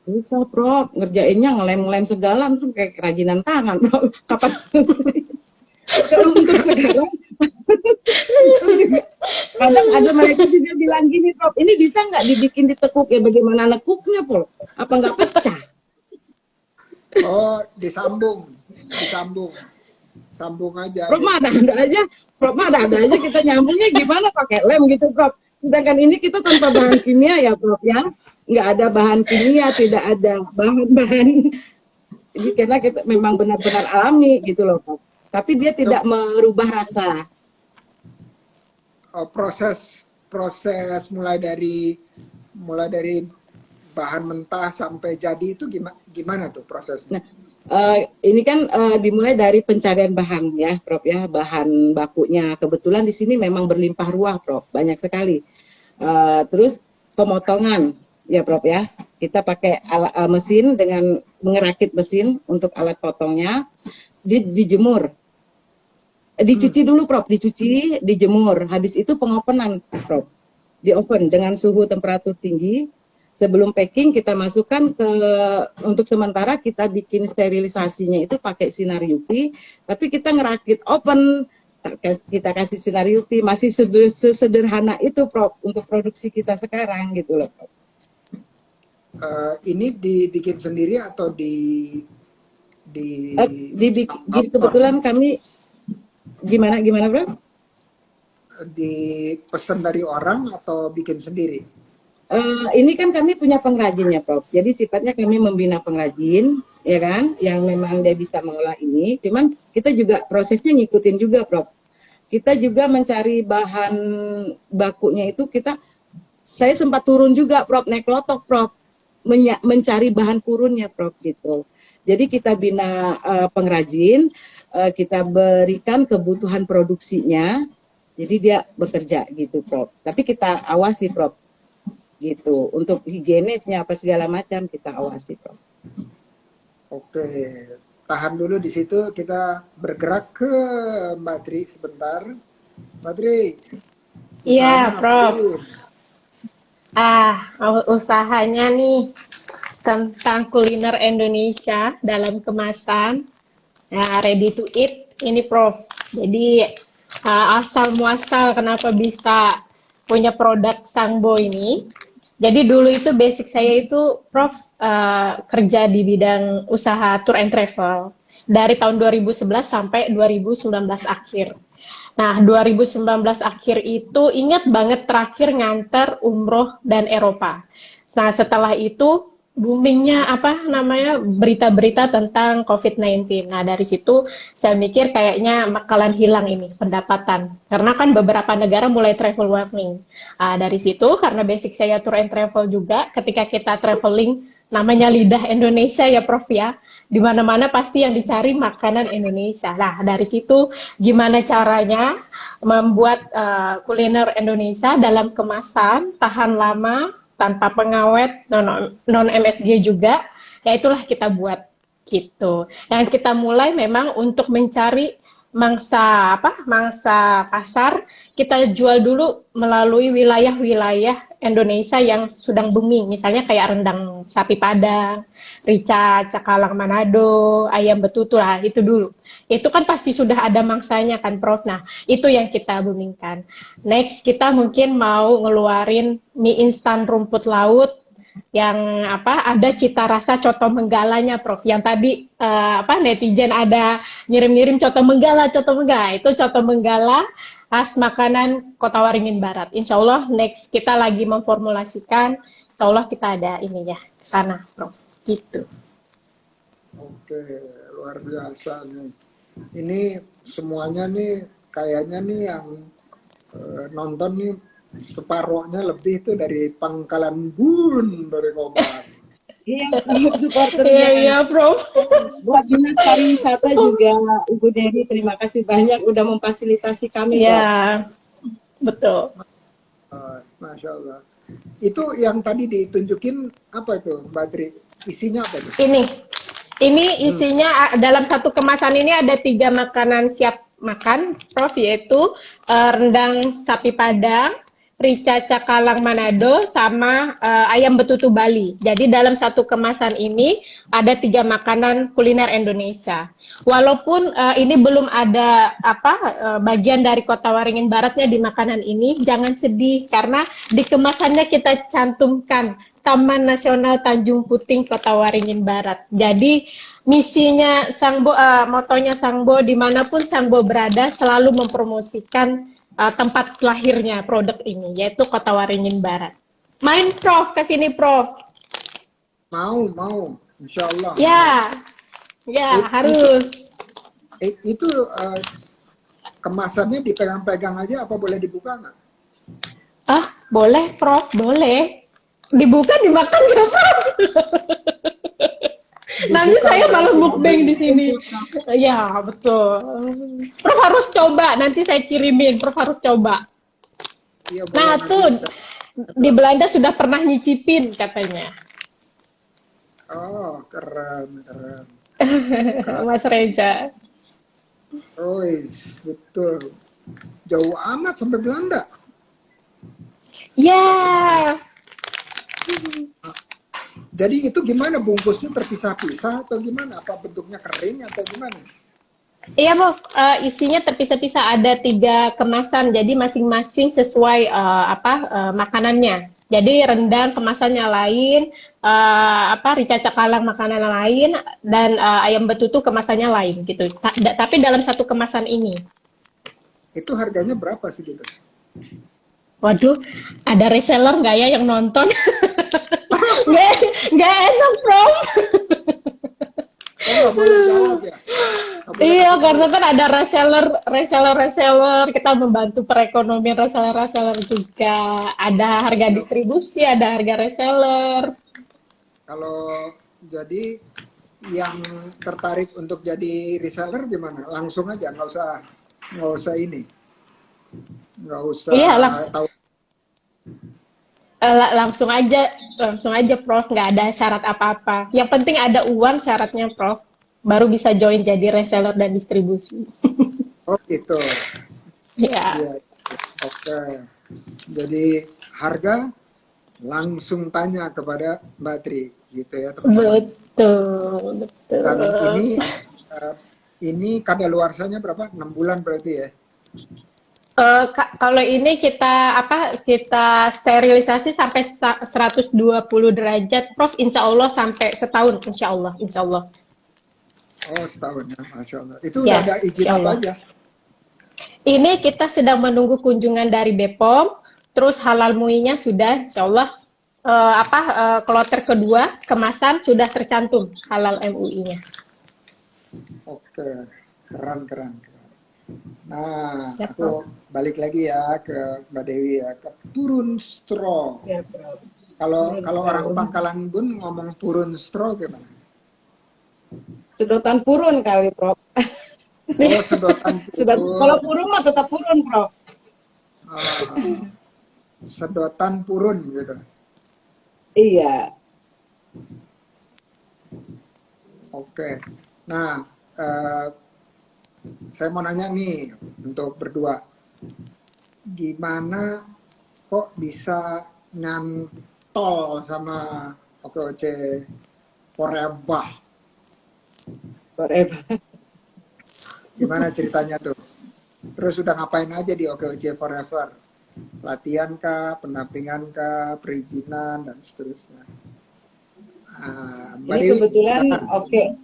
B: Susah, Prof. Ngerjainnya ngelem-ngelem segala tuh kayak kerajinan tangan, Prof. Kapan kalau untuk sekarang kadang ada mereka juga bilang gini, Prof, ini bisa nggak dibikin ditekuk ya, bagaimana nekuknya, Prof? Apa nggak pecah?
A: Oh, sambung aja.
B: Prof mah ada aja kita nyambungnya gimana pakai lem gitu, Prof. Sedangkan ini kita tanpa bahan kimia ya, Prof, ya. Nggak ada bahan kimia, tidak ada bahan-bahan. Ini karena kita memang benar-benar alami gitu loh, Prof. Tapi dia tidak merubah rasa.
A: Proses mulai dari bahan mentah sampai jadi itu gimana tuh prosesnya?
B: Nah, ini kan dimulai dari pencarian bahan ya, Prof, ya, bahan bakunya. Kebetulan di sini memang berlimpah ruah, Prof, banyak sekali. Terus pemotongan ya, Prof, ya. Kita pakai mesin dengan mengerakit mesin untuk alat potongnya, dijemur. Dicuci dulu, Prof, dijemur. Habis itu pengopenan, Prof. Di oven dengan suhu temperatur tinggi. Sebelum packing kita masukkan untuk sementara kita bikin sterilisasinya itu pakai sinar UV, tapi kita ngerakit oven, kita kasih sinar UV, masih sederhana itu, Prof, untuk produksi kita sekarang gitu loh, Prof.
A: Ini dibikin sendiri atau di
B: Kebetulan kami gimana bro?
A: dipesan dari orang atau bikin sendiri?
B: Ini kan kami punya pengrajinnya, Prof. Jadi sifatnya kami membina pengrajin, ya kan, yang memang dia bisa mengolah ini. Cuman kita juga prosesnya ngikutin juga, Prof. Kita juga mencari bahan bakunya itu saya sempat turun juga, Prof, naik lotok, Prof, mencari bahan kurunnya, Prof, gitu. Jadi kita bina pengrajin, kita berikan kebutuhan produksinya, jadi dia bekerja gitu, Prof. Tapi kita awasi, Prof, gitu. Untuk higienisnya apa segala macam kita awasi, Prof.
A: Oke, tahan dulu di situ. Kita bergerak ke Mbak Tri sebentar. Mbak Tri,
C: Iya,
A: usahanya
C: Prof.
A: ngapain?
C: Usahanya nih tentang kuliner Indonesia dalam kemasan, ready to eat. Ini, Prof. Jadi asal muasal kenapa bisa punya produk Sangbo ini. Jadi dulu itu basic saya itu, Prof, kerja di bidang usaha tour and travel dari tahun 2011 sampai 2019 akhir. Nah, 2019 akhir itu ingat banget terakhir nganter umroh dan Eropa. Nah, setelah itu boomingnya berita-berita tentang COVID-19. Nah, dari situ saya mikir kayaknya bakalan hilang ini pendapatan. Karena kan beberapa negara mulai travel warning. Dari situ, karena basic saya tour and travel juga, ketika kita traveling, namanya lidah Indonesia ya Prof ya, di mana-mana pasti yang dicari makanan Indonesia. Nah, dari situ gimana caranya membuat kuliner Indonesia dalam kemasan, tahan lama, tanpa pengawet, non MSG juga, ya itulah kita buat gitu. Yang kita mulai memang untuk mencari mangsa pasar, kita jual dulu melalui wilayah-wilayah Indonesia yang sedang booming, misalnya kayak rendang sapi Padang, rica cakalang Manado, ayam betutu lah, itu dulu. Itu kan pasti sudah ada mangsanya kan, Prof. Nah, itu yang kita boomingkan. Next, kita mungkin mau ngeluarin mie instan rumput laut yang ada cita rasa coto menggalanya, Prof. Yang tadi netizen ada ngirim-ngirim coto menggala, itu coto menggala khas makanan Kota Waringin Barat. Insya Allah next kita lagi memformulasikan, Insya Allah kita ada ini ya ke sana, Prof. Gitu.
A: Oke, luar biasa nih. Ini semuanya nih kayaknya nih yang nonton nih separohnya lebih tuh dari Pangkalan Bun dari Kobar.
B: Iya, supporternya.
C: Iya, Prof.
B: Buat dinas pariwisata juga, Ibu Dewi, terima kasih banyak udah memfasilitasi kami.
C: Iya, betul.
A: Masya Allah. Itu yang tadi ditunjukin apa itu, Mbak Tri? Isinya apa itu?
C: Ini isinya dalam satu kemasan ini ada 3 makanan siap makan, Prof, yaitu rendang sapi Padang, rica cakalang Manado, sama ayam betutu Bali. Jadi dalam satu kemasan ini ada 3 makanan kuliner Indonesia. Walaupun ini belum ada bagian dari Kota Waringin Baratnya di makanan ini, jangan sedih karena di kemasannya kita cantumkan Taman Nasional Tanjung Puting Kota Waringin Barat. Jadi misinya Sangbo, motonya Sangbo, dimanapun Sangbo berada selalu mempromosikan tempat lahirnya produk ini, yaitu Kota Waringin Barat. Main, Prof, ke sini, Prof.
A: Mau, insya Allah.
C: Ya, harus.
A: Itu kemasannya dipegang-pegang aja, apa boleh dibuka nggak?
C: Boleh, Prof, boleh. Dibuka, dimakan nggak, Prof? Nanti saya malah mukbang di sini. Ya, betul. Prof harus coba, nanti saya kirimin. Prof harus coba.
A: Iya,
C: nah, tuh di Belanda sudah pernah nyicipin katanya.
A: Oh, keren.
C: Mas Reza.
A: Oh, betul. Jauh amat sampai Belanda.
C: Ya.
A: Jadi itu gimana, bungkusnya terpisah-pisah atau gimana? Apa bentuknya kering atau gimana?
C: Iya, Prof. Isinya terpisah-pisah, ada 3 kemasan. Jadi masing-masing sesuai makanannya. Jadi rendang kemasannya lain, rica cakalang makanan lain, dan ayam betutu kemasannya lain gitu. Tapi dalam satu kemasan ini.
A: Itu harganya berapa sih gitu?
C: Waduh, ada reseller nggak ya yang nonton? nggak, nggak enak, Bro.
A: Oh, nggak boleh jawab ya? Nggak boleh
C: Iya,
A: kasih tahu
C: karena
A: ya?
C: kan ada reseller, kita membantu perekonomian reseller juga. Ada harga
A: Ya,
C: distribusi, ada harga reseller.
A: kalau jadi yang tertarik untuk jadi reseller gimana? Langsung aja, nggak usah ini, nggak usah
C: Iya,
A: tahu.
C: langsung aja, Prof. Nggak ada syarat apa-apa. Yang penting ada uang syaratnya, Prof. Baru bisa join jadi reseller dan distribusi.
A: Oh gitu.
C: Ya,
A: Iya, oke. Jadi harga langsung tanya kepada Mbak Tri, gitu ya teman-teman.
C: betul,
A: Dan
C: betul.
A: ini kadaluarsanya berapa? 6 bulan berarti ya?
C: Kalau ini kita sterilisasi sampai 120 derajat, Prof. Insya Allah sampai setahun, insya Allah.
A: Oh setahun ya, Masya Allah. Itu udah
C: Ya,
A: ada izin
C: insya
A: apa
C: Allah.
A: aja?
C: Ini kita sedang menunggu kunjungan dari BPOM, terus halal MUI-nya sudah, insya Allah. Kloter kedua kemasan sudah tercantum halal MUI-nya.
A: Oke, keren, keren, keren. Nah,
C: Ya, Prof.
A: aku balik lagi ya ke Mbak Dewi ya, ke purun straw.
B: Ya, Prof.
A: Kalau
B: Terus
A: kalau orang
B: tahu.
A: Pangkalan Bun ngomong purun straw gimana?
B: Sedotan purun kali, Prof.
A: Oh, sedotan
B: Kalau
A: purun.
B: purun mah tetap purun, Prof.
A: Ah, sedotan purun gitu.
B: Iya.
A: Oke. Nah, saya mau nanya nih untuk berdua, gimana kok bisa nyantol sama OKOC Forever?
B: Forever.
A: Gimana ceritanya tuh? Terus udah ngapain aja di OKOC Forever? Latihan kah, pendampingan kah, perizinan dan seterusnya. Mbak
B: Ini
A: Dewi,
B: kebetulan
A: silakan.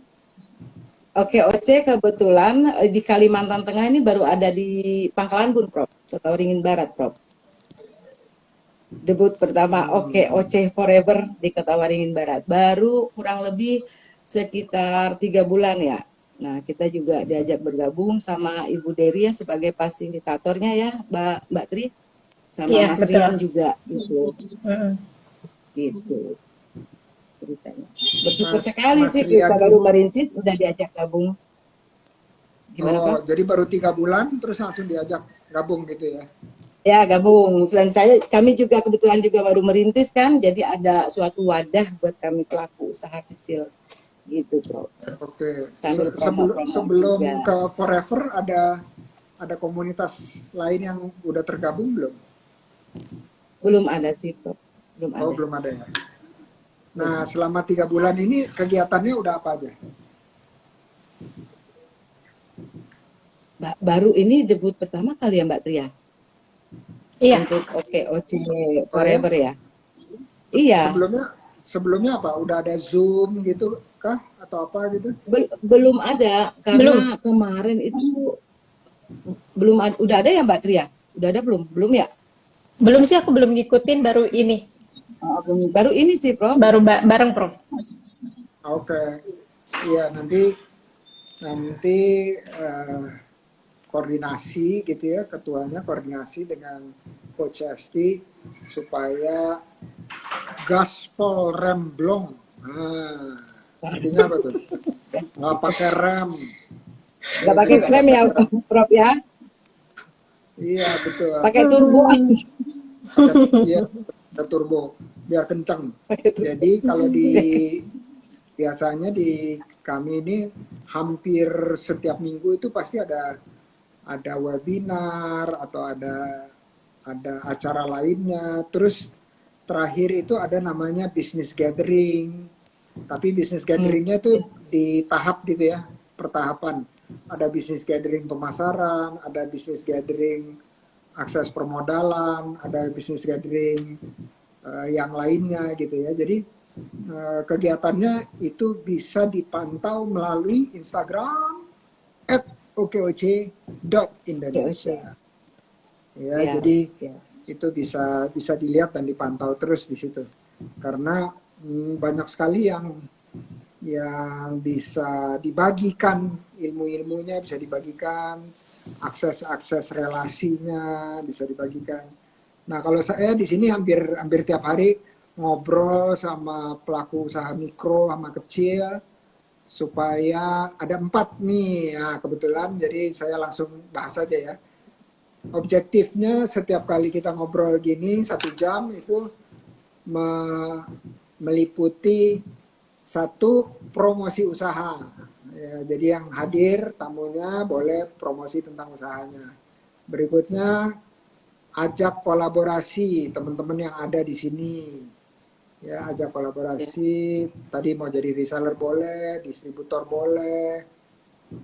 B: Oke OC kebetulan di Kalimantan Tengah ini baru ada di Pangkalan Bun, Prof. Atau Ringin Barat, Prof. Debut pertama Oke OC Forever di Kota Waringin Barat. Baru kurang lebih sekitar 3 bulan ya. Nah, kita juga diajak bergabung sama Ibu Deria sebagai fasilitatornya ya, Mbak Tri. Sama
C: Iya,
B: Mas
C: betul.
B: Rian juga gitu.
C: Mm.
B: Gitu ceritanya. Bersyukur
A: Mas,
B: sekali
A: Mas
B: sih
A: Rian
B: kita baru merintis udah diajak gabung. Gimana,
A: oh,
B: Pak?
A: jadi baru 3 bulan terus langsung diajak gabung gitu ya?
B: Ya, gabung. Dan kami juga kebetulan juga baru merintis kan, jadi ada suatu wadah buat kami pelaku usaha kecil gitu, Bro.
A: Oke.
B: Sambil promo-promo
A: Sebelum
B: juga.
A: ke Forever ada komunitas lain yang udah tergabung belum?
B: Belum ada sih, Bro. Belum
A: Oh,
B: ada.
A: belum ada ya. Nah, selama 3 bulan ini kegiatannya udah apa aja?
B: Baru ini debut pertama kali ya, Mbak Tria?
C: Iya,
B: Untuk OKOC
A: Oh ya?
B: Forever ya? Iya.
A: Sebelumnya apa? Udah ada Zoom gitu kah? Atau apa gitu?
B: Belum ada,
C: belum.
B: karena kemarin itu belum ada. Udah ada ya, Mbak Tria? Udah ada belum? Belum ya?
C: Belum sih, aku belum ngikutin, baru ini.
B: Baru ini sih, Prof.
C: Baru bareng, Prof.
A: Oke. Iya, nanti koordinasi gitu ya, ketuanya koordinasi dengan Coach Esti supaya gaspol remblong. Nah, artinya apa tuh? Nggak pakai rem.
B: Nggak pakai rem ya, Prof ya?
A: Iya betul.
B: Pakai turbo.
A: Iya, ada turbo biar kencang. Jadi kalau biasanya di kami ini hampir setiap minggu itu pasti ada webinar atau ada acara lainnya. Terus terakhir itu ada namanya business gathering. Tapi business gatheringnya itu di tahap gitu ya, pertahapan. Ada business gathering pemasaran, ada business gathering akses permodalan, ada business gathering yang lainnya gitu ya. Jadi kegiatannya itu bisa dipantau melalui Instagram @okoc.indonesia. Ya,
B: Ya,
A: jadi
B: ya.
A: itu bisa dilihat dan dipantau terus di situ. Karena banyak sekali yang bisa dibagikan, ilmu-ilmunya bisa dibagikan, akses relasinya bisa dibagikan. Nah, kalau saya di sini hampir tiap hari ngobrol sama pelaku usaha mikro sama kecil, supaya ada 4 nih. Nah, kebetulan jadi saya langsung bahas aja ya. Objektifnya setiap kali kita ngobrol gini 1 jam itu meliputi 1 promosi usaha. Ya, jadi yang hadir tamunya boleh promosi tentang usahanya. Berikutnya ajak kolaborasi teman-teman yang ada di sini. Ya, ajak kolaborasi. Tadi mau jadi reseller boleh, distributor boleh.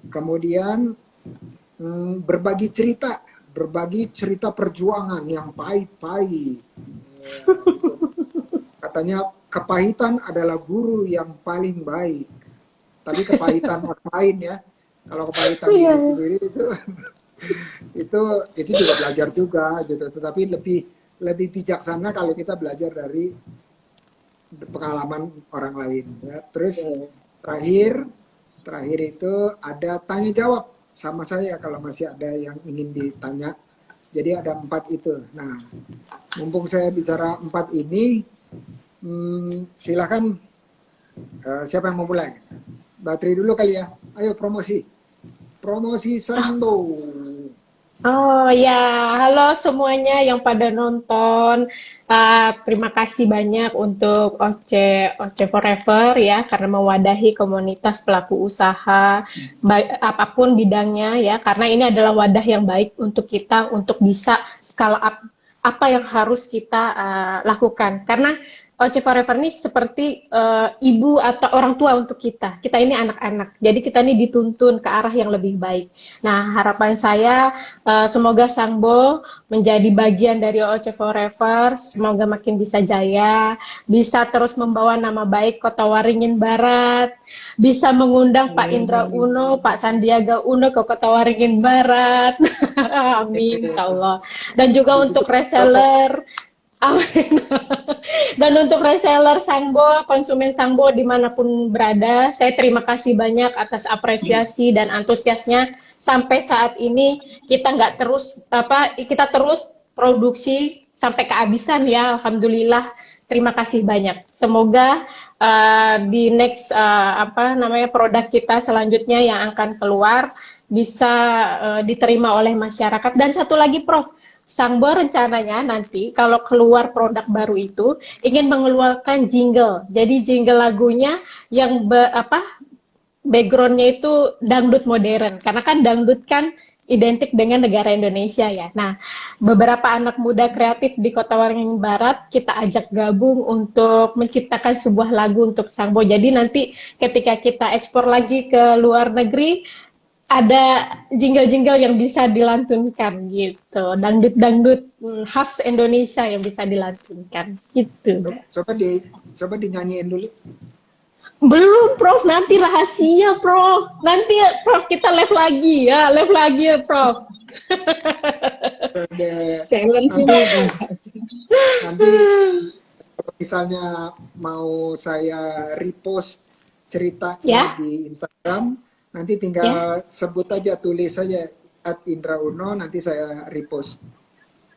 A: Kemudian berbagi cerita perjuangan yang pahit-pahit. Ya, gitu. Katanya kepahitan adalah guru yang paling baik. Tapi kepahitan orang lain ya. Kalau kepahitan diri sendiri itu juga belajar juga gitu. Tetapi lebih bijaksana kalau kita belajar dari pengalaman orang lain ya. Terus terakhir itu ada tanya jawab sama saya kalau masih ada yang ingin ditanya. Jadi ada 4 itu. Nah, mumpung saya bicara 4 ini, silakan siapa yang mau mulai? Bateri dulu kali ya. Ayo promosi Sambo.
C: Oh ya, halo semuanya yang pada nonton. Terima kasih banyak untuk Oce Forever ya, karena mewadahi komunitas pelaku usaha, apapun bidangnya ya, karena ini adalah wadah yang baik untuk kita untuk bisa scale up apa yang harus kita lakukan. Karena Oce Forever ini seperti ibu atau orang tua untuk kita. Kita ini anak-anak, jadi kita ini dituntun ke arah yang lebih baik. Nah, harapan saya semoga Sambo menjadi bagian dari Oce Forever, semoga makin bisa jaya, bisa terus membawa nama baik Kota Waringin Barat, bisa mengundang Pak Indra Uno, Pak Sandiaga Uno ke Kota Waringin Barat. Amin, insya Allah. Dan juga
A: Habis itu
C: untuk reseller, amin. Dan untuk reseller Sambo, konsumen Sambo dimanapun berada, saya terima kasih banyak atas apresiasi dan antusiasnya. Sampai saat ini kita kita terus produksi sampai kehabisan ya, alhamdulillah. Terima kasih banyak. Semoga di next produk kita selanjutnya yang akan keluar bisa diterima oleh masyarakat. Dan satu lagi, Prof. Sambo rencananya nanti kalau keluar produk baru itu ingin mengeluarkan jingle. Jadi jingle lagunya yang backgroundnya itu dangdut modern. Karena kan dangdut kan identik dengan negara Indonesia ya. Nah, beberapa anak muda kreatif di Kota Waringin Barat kita ajak gabung untuk menciptakan sebuah lagu untuk Sambo. Jadi nanti ketika kita ekspor lagi ke luar negeri, ada jingle-jingle yang bisa dilantunkan gitu, dangdut-dangdut khas Indonesia yang bisa dilantunkan gitu.
A: Coba dinyanyiin dulu.
C: Belum, Prof, nanti rahasia, Prof. Nanti Prof kita live lagi ya, Prof.
A: Nanti kalau misalnya mau saya repost ceritanya di Instagram, nanti tinggal sebut aja, tulis saja @IndraUno, nanti saya repost.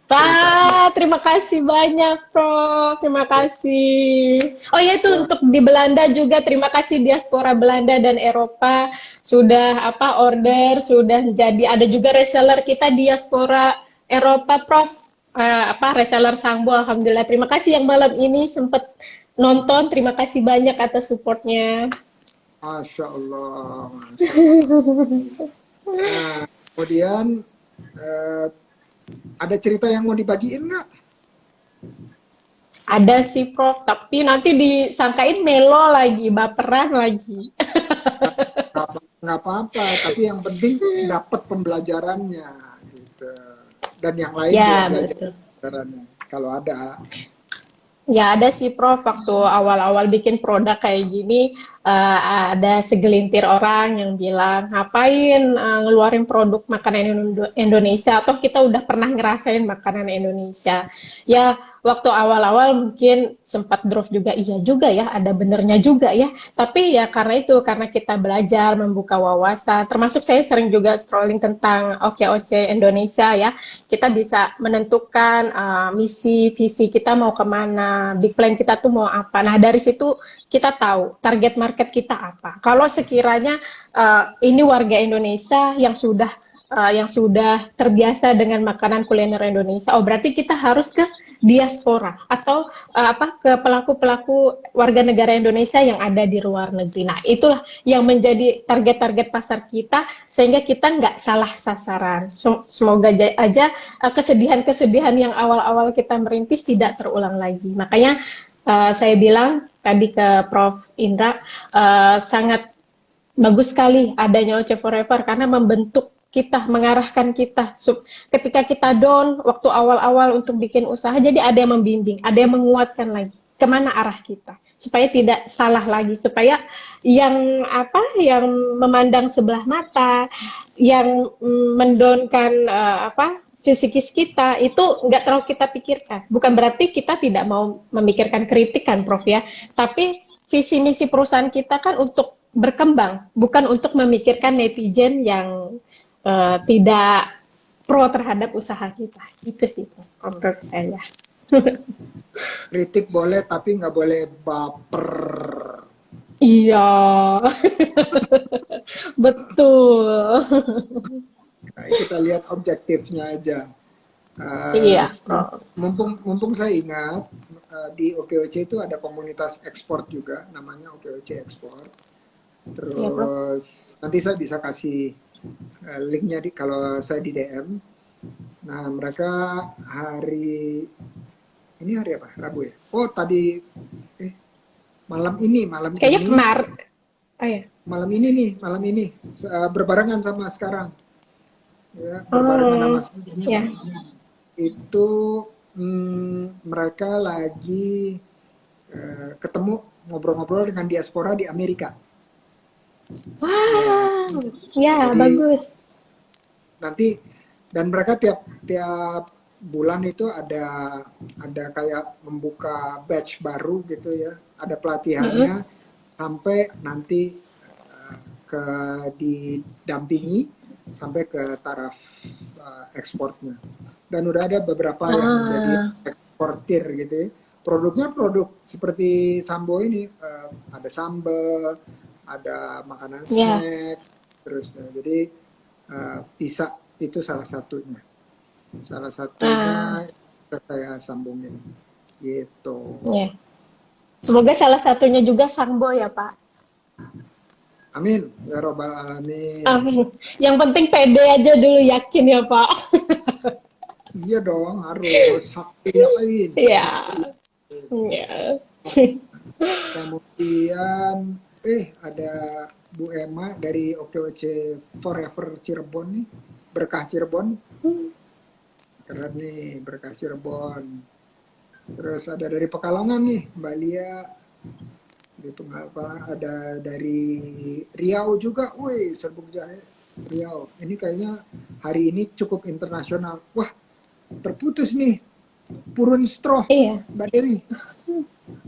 C: Pak, terima kasih banyak, Prof. Terima kasih. Oh ya, itu untuk di Belanda juga, terima kasih diaspora Belanda dan Eropa sudah order, sudah jadi. Ada juga reseller kita diaspora Eropa, Prof. Reseller Sambo, alhamdulillah. Terima kasih yang malam ini sempat nonton. Terima kasih banyak atas supportnya.
A: Masya Allah. Nah, kemudian ada cerita yang mau dibagiin nggak?
C: Ada sih, Prof, tapi nanti disangkain melo lagi, baperan lagi.
A: Nggak apa-apa, tapi yang penting dapat pembelajarannya gitu. Dan yang lain juga belajar pembelajarannya kalau ada.
C: Ya ada sih Prof, waktu awal-awal bikin produk kayak gini, ada segelintir orang yang bilang, ngapain ngeluarin produk makanan Indonesia, atau kita udah pernah ngerasain makanan Indonesia. Ya, waktu awal-awal mungkin sempat drop juga, iya juga ya, ada benernya juga ya. Tapi ya karena itu, karena kita belajar, membuka wawasan, termasuk saya sering juga scrolling tentang OKOC Indonesia ya, kita bisa menentukan misi, visi kita mau kemana, big plan kita tuh mau apa. Nah dari situ kita tahu target market kita apa. Kalau sekiranya ini warga Indonesia yang sudah terbiasa dengan makanan kuliner Indonesia, oh berarti kita harus ke diaspora atau ke pelaku-pelaku warga negara Indonesia yang ada di luar negeri. Nah, itulah yang menjadi target-target pasar kita sehingga kita nggak salah sasaran. Semoga aja kesedihan-kesedihan yang awal-awal kita merintis tidak terulang lagi. Makanya saya bilang tadi ke Prof. Indra, sangat bagus sekali adanya OC Forever karena membentuk kita, mengarahkan kita. Ketika kita down, waktu awal-awal untuk bikin usaha, jadi ada yang membimbing, ada yang menguatkan lagi kemana arah kita, supaya tidak salah lagi, supaya yang memandang sebelah mata, yang mendonkan fisikis kita itu nggak terlalu kita pikirkan. Bukan berarti kita tidak mau memikirkan kritik kan, Prof ya, tapi visi misi perusahaan kita kan untuk berkembang, bukan untuk memikirkan netizen yang tidak pro terhadap usaha kita. Itu sih menurut saya.
A: Kritik boleh tapi nggak boleh baper.
C: Iya. Betul.
A: Nah, kita lihat objektifnya aja.
C: Iya.
A: Mumpung saya ingat di OKOC itu ada komunitas ekspor juga, namanya OKOC Ekspor. Terus nanti saya bisa kasih linknya kalau saya di DM. Nah mereka hari apa? Rabu ya? Oh tadi malam ini
C: kayaknya kemarin. Ya.
A: Malam ini berbarengan sama sekarang. Ya, berbarengan sama
C: ya.
A: Itu mereka lagi ketemu ngobrol-ngobrol dengan diaspora di Amerika.
C: Wow, ya. Jadi, bagus.
A: Nanti dan mereka tiap bulan itu ada kayak membuka batch baru gitu ya, ada pelatihannya sampai nanti didampingi sampai ke taraf ekspornya. Dan udah ada beberapa yang menjadi eksportir gitu ya. Produknya produk seperti Sambo ini, ada sambal, ada makanan snack, terus jadi bisa itu salah satunya saya sambungin gitu.
C: Yeah. Semoga salah satunya juga Sambo ya Pak.
A: Amin ya robbal alamin.
C: Amin. Yang penting pede aja dulu, yakin ya Pak.
A: Iya dong, harus yakin.
C: Iya. Iya.
A: Kemudian ada Bu Emma dari OKOC Forever Cirebon nih, Berkah Cirebon. Keren nih, Berkah Cirebon. Terus ada dari Pekalongan nih, Mbak Lia. Di Pekalongan ada dari Riau juga, woi Serbuk Jahe Riau. Ini kayaknya hari ini cukup internasional. Wah, terputus nih. Purun Stroh,
C: iya.
A: Mbak Dewi.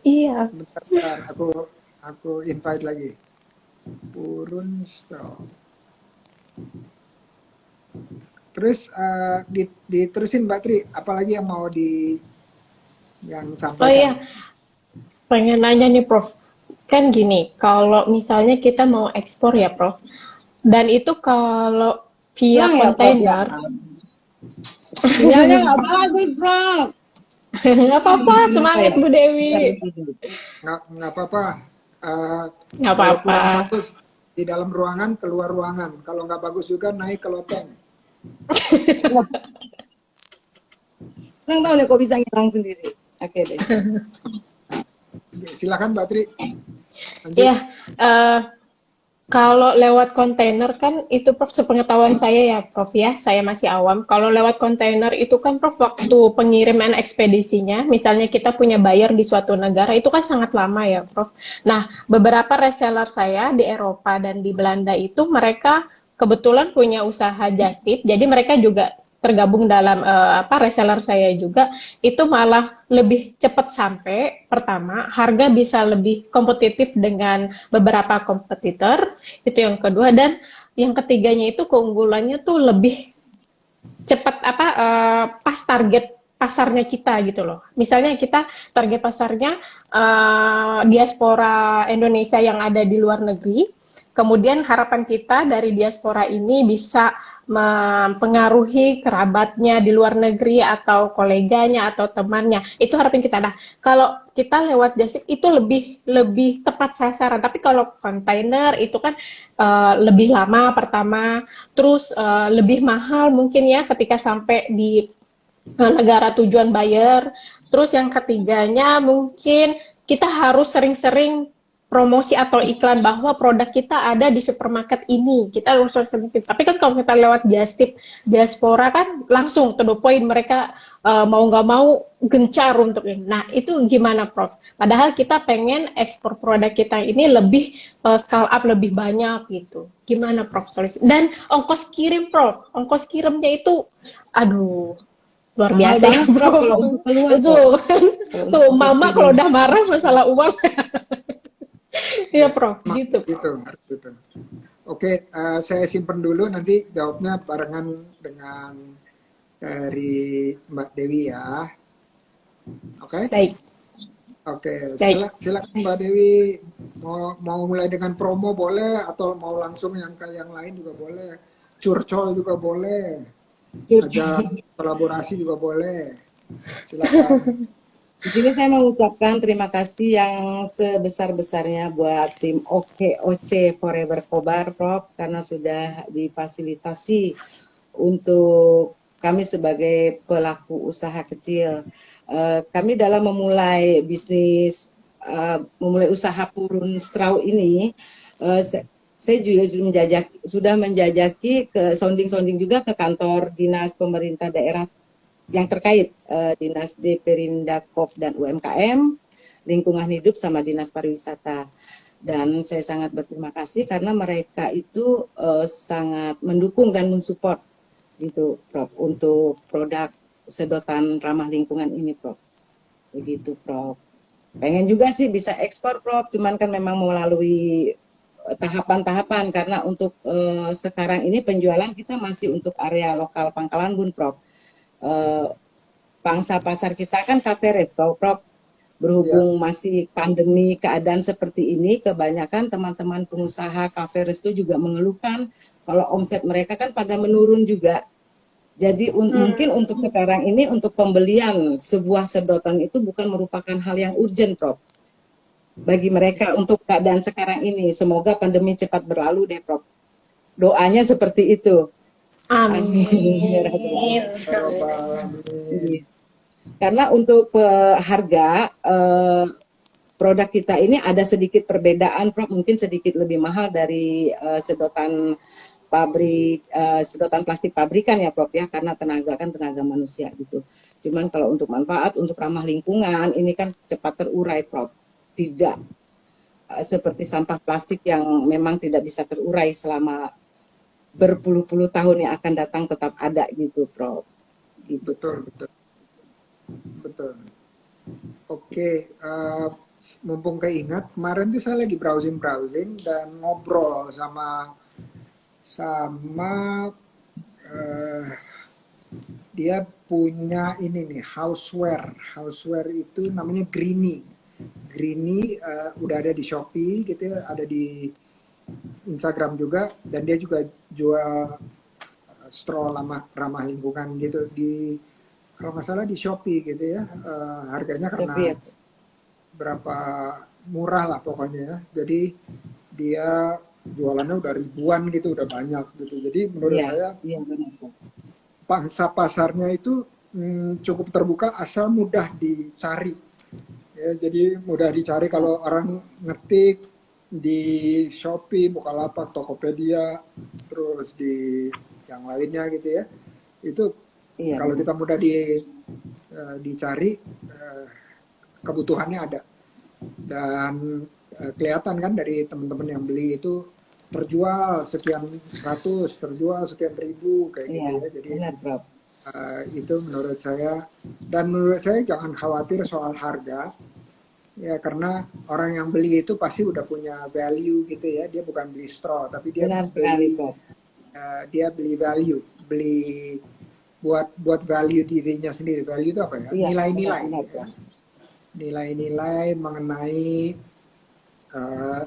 C: Iya.
A: Bentar, aku invite lagi. Purun Stroh. Terus diterusin Mbak Tri, apalagi yang mau yang sampaikan?
C: Oh iya, pengen nanya nih Prof. Kan gini, kalau misalnya kita mau ekspor ya Prof, dan itu kalau via kontainer,
B: sinyalnya nggak bagus Prof.
C: Nggak apa-apa, semangat Bu Dewi.
A: Nggak apa-apa.
C: Nggak apa-apa.
A: Bagus di dalam ruangan, keluar ruangan. Kalau nggak bagus juga naik ke loteng.
B: Nggak tahu nih kok bisa ngilang sendiri. Oke deh.
A: Silakan Mbak Tri.
C: Iya, Kalau lewat kontainer kan itu Prof, sepengetahuan saya ya Prof ya, saya masih awam. Kalau lewat kontainer itu kan Prof, waktu pengiriman ekspedisinya, misalnya kita punya buyer di suatu negara itu kan sangat lama ya Prof. Nah, beberapa reseller saya di Eropa dan di Belanda itu mereka kebetulan punya usaha just tip, jadi mereka juga tergabung dalam reseller saya juga, itu malah lebih cepat sampai. Pertama, harga bisa lebih kompetitif dengan beberapa kompetitor, itu yang kedua. Dan yang ketiganya itu keunggulannya tuh lebih cepat pas target pasarnya kita gitu loh. Misalnya kita target pasarnya diaspora Indonesia yang ada di luar negeri. Kemudian harapan kita dari diaspora ini bisa mempengaruhi kerabatnya di luar negeri atau koleganya atau temannya. Itu harapan kita. Nah, kalau kita lewat jasa itu lebih tepat sasaran. Tapi kalau kontainer itu kan lebih lama pertama, terus lebih mahal mungkin ya ketika sampai di negara tujuan buyer. Terus yang ketiganya mungkin kita harus sering-sering promosi atau iklan bahwa produk kita ada di supermarket ini. Kita harus sering. Tapi kan kalau kita lewat Justip diaspora kan langsung to the point, mereka mau nggak mau gencar untuk ini. Nah, itu gimana Prof? Padahal kita pengen ekspor produk kita ini lebih scale up lebih banyak gitu. Gimana Prof solusi? Dan ongkos kirim Prof, ongkos kirimnya itu aduh luar
B: Mahal
C: biasa ya
B: banget Prof
C: Prof.
B: kalau untuk keluar
C: Itu
B: Prof.
C: tuh
B: Untuk
C: mama
B: kirim.
C: kalau udah marah masalah uang. Iya
A: Ya,
C: Prof, gitu Prof.
A: gitu, harus gitu. Oke, saya simpen dulu, nanti jawabnya barengan dengan dari Mbak Dewi ya. Oke,
C: Baik,
A: oke,
C: baik.
A: silakan Mbak Dewi, mau mulai dengan promo boleh atau mau langsung yang ke yang lain juga boleh, curcol juga boleh, ajak kolaborasi juga boleh. Silakan.
B: Di sini saya mengucapkan terima kasih yang sebesar-besarnya buat tim OKOC Forever Kobar, Prof, karena sudah difasilitasi untuk kami sebagai pelaku usaha kecil. Kami dalam memulai bisnis, memulai usaha purun straw ini, saya juga sudah menjajaki ke sounding-sounding juga ke kantor dinas pemerintah daerah yang terkait, Dinas Deperindak dan UMKM, Lingkungan Hidup sama Dinas Pariwisata. Dan saya sangat berterima kasih karena mereka itu sangat mendukung dan mensupport gitu Prof untuk produk sedotan ramah lingkungan ini Prof. Begitu Prof. Pengen juga sih bisa ekspor Prof, cuman kan memang melalui tahapan-tahapan karena untuk sekarang ini penjualan kita masih untuk area lokal Pangkalan Bun Prof. Pangsa pasar kita kan kafe resto, Prof. Berhubung masih pandemi keadaan seperti ini, kebanyakan teman-teman pengusaha kafe resto juga mengeluhkan kalau omset mereka kan pada menurun juga. Jadi mungkin untuk sekarang ini untuk pembelian sebuah sedotan itu bukan merupakan hal yang urgent, Prof. Bagi mereka untuk keadaan sekarang ini, semoga pandemi cepat berlalu deh, Prof. Doanya seperti itu.
C: Amin.
A: Amin.
B: Karena untuk harga produk kita ini ada sedikit perbedaan, Prof. Mungkin sedikit lebih mahal dari sedotan plastik pabrikan ya, Prof ya, karena tenaga kan tenaga manusia gitu. Cuman kalau untuk manfaat untuk ramah lingkungan ini kan cepat terurai, Prof. Tidak seperti sampah plastik yang memang tidak bisa terurai selama berpuluh-puluh tahun yang akan datang tetap ada gitu, Prof. Gitu.
A: Betul. Oke, mumpung keingat, kemarin tuh saya lagi browsing dan ngobrol sama dia punya ini nih, houseware itu namanya Greenie udah ada di Shopee gitu ya, ada di Instagram juga, dan dia juga jual straw ramah lingkungan gitu di, kalau nggak salah di Shopee gitu ya, harganya karena berapa murah lah pokoknya ya. Jadi dia jualannya udah ribuan gitu, udah banyak gitu. Jadi menurut saya pangsa pasarnya itu cukup terbuka asal mudah dicari. Ya, jadi mudah dicari kalau orang ngetik di Shopee, Bukalapak, Tokopedia, terus di yang lainnya gitu ya. Itu
B: Iya,
A: kalau
B: benar.
A: kita mudah dicari, kebutuhannya ada. Dan kelihatan kan dari teman-teman yang beli itu terjual sekian ratus, terjual sekian ribu kayak gitu
B: Iya,
A: ya. Jadi
B: benar, Prof.
A: itu menurut saya, dan menurut saya jangan khawatir soal harga ya, karena orang yang beli itu pasti udah punya value gitu ya. Dia bukan beli straw, tapi
B: Benar sekali, Prof.
A: dia beli value, beli buat buat value dirinya sendiri. Value itu apa ya?
B: Iya,
A: Nilai-nilai
B: benar-benar,
A: ya.
B: Prof.
A: Nilai-nilai mengenai uh,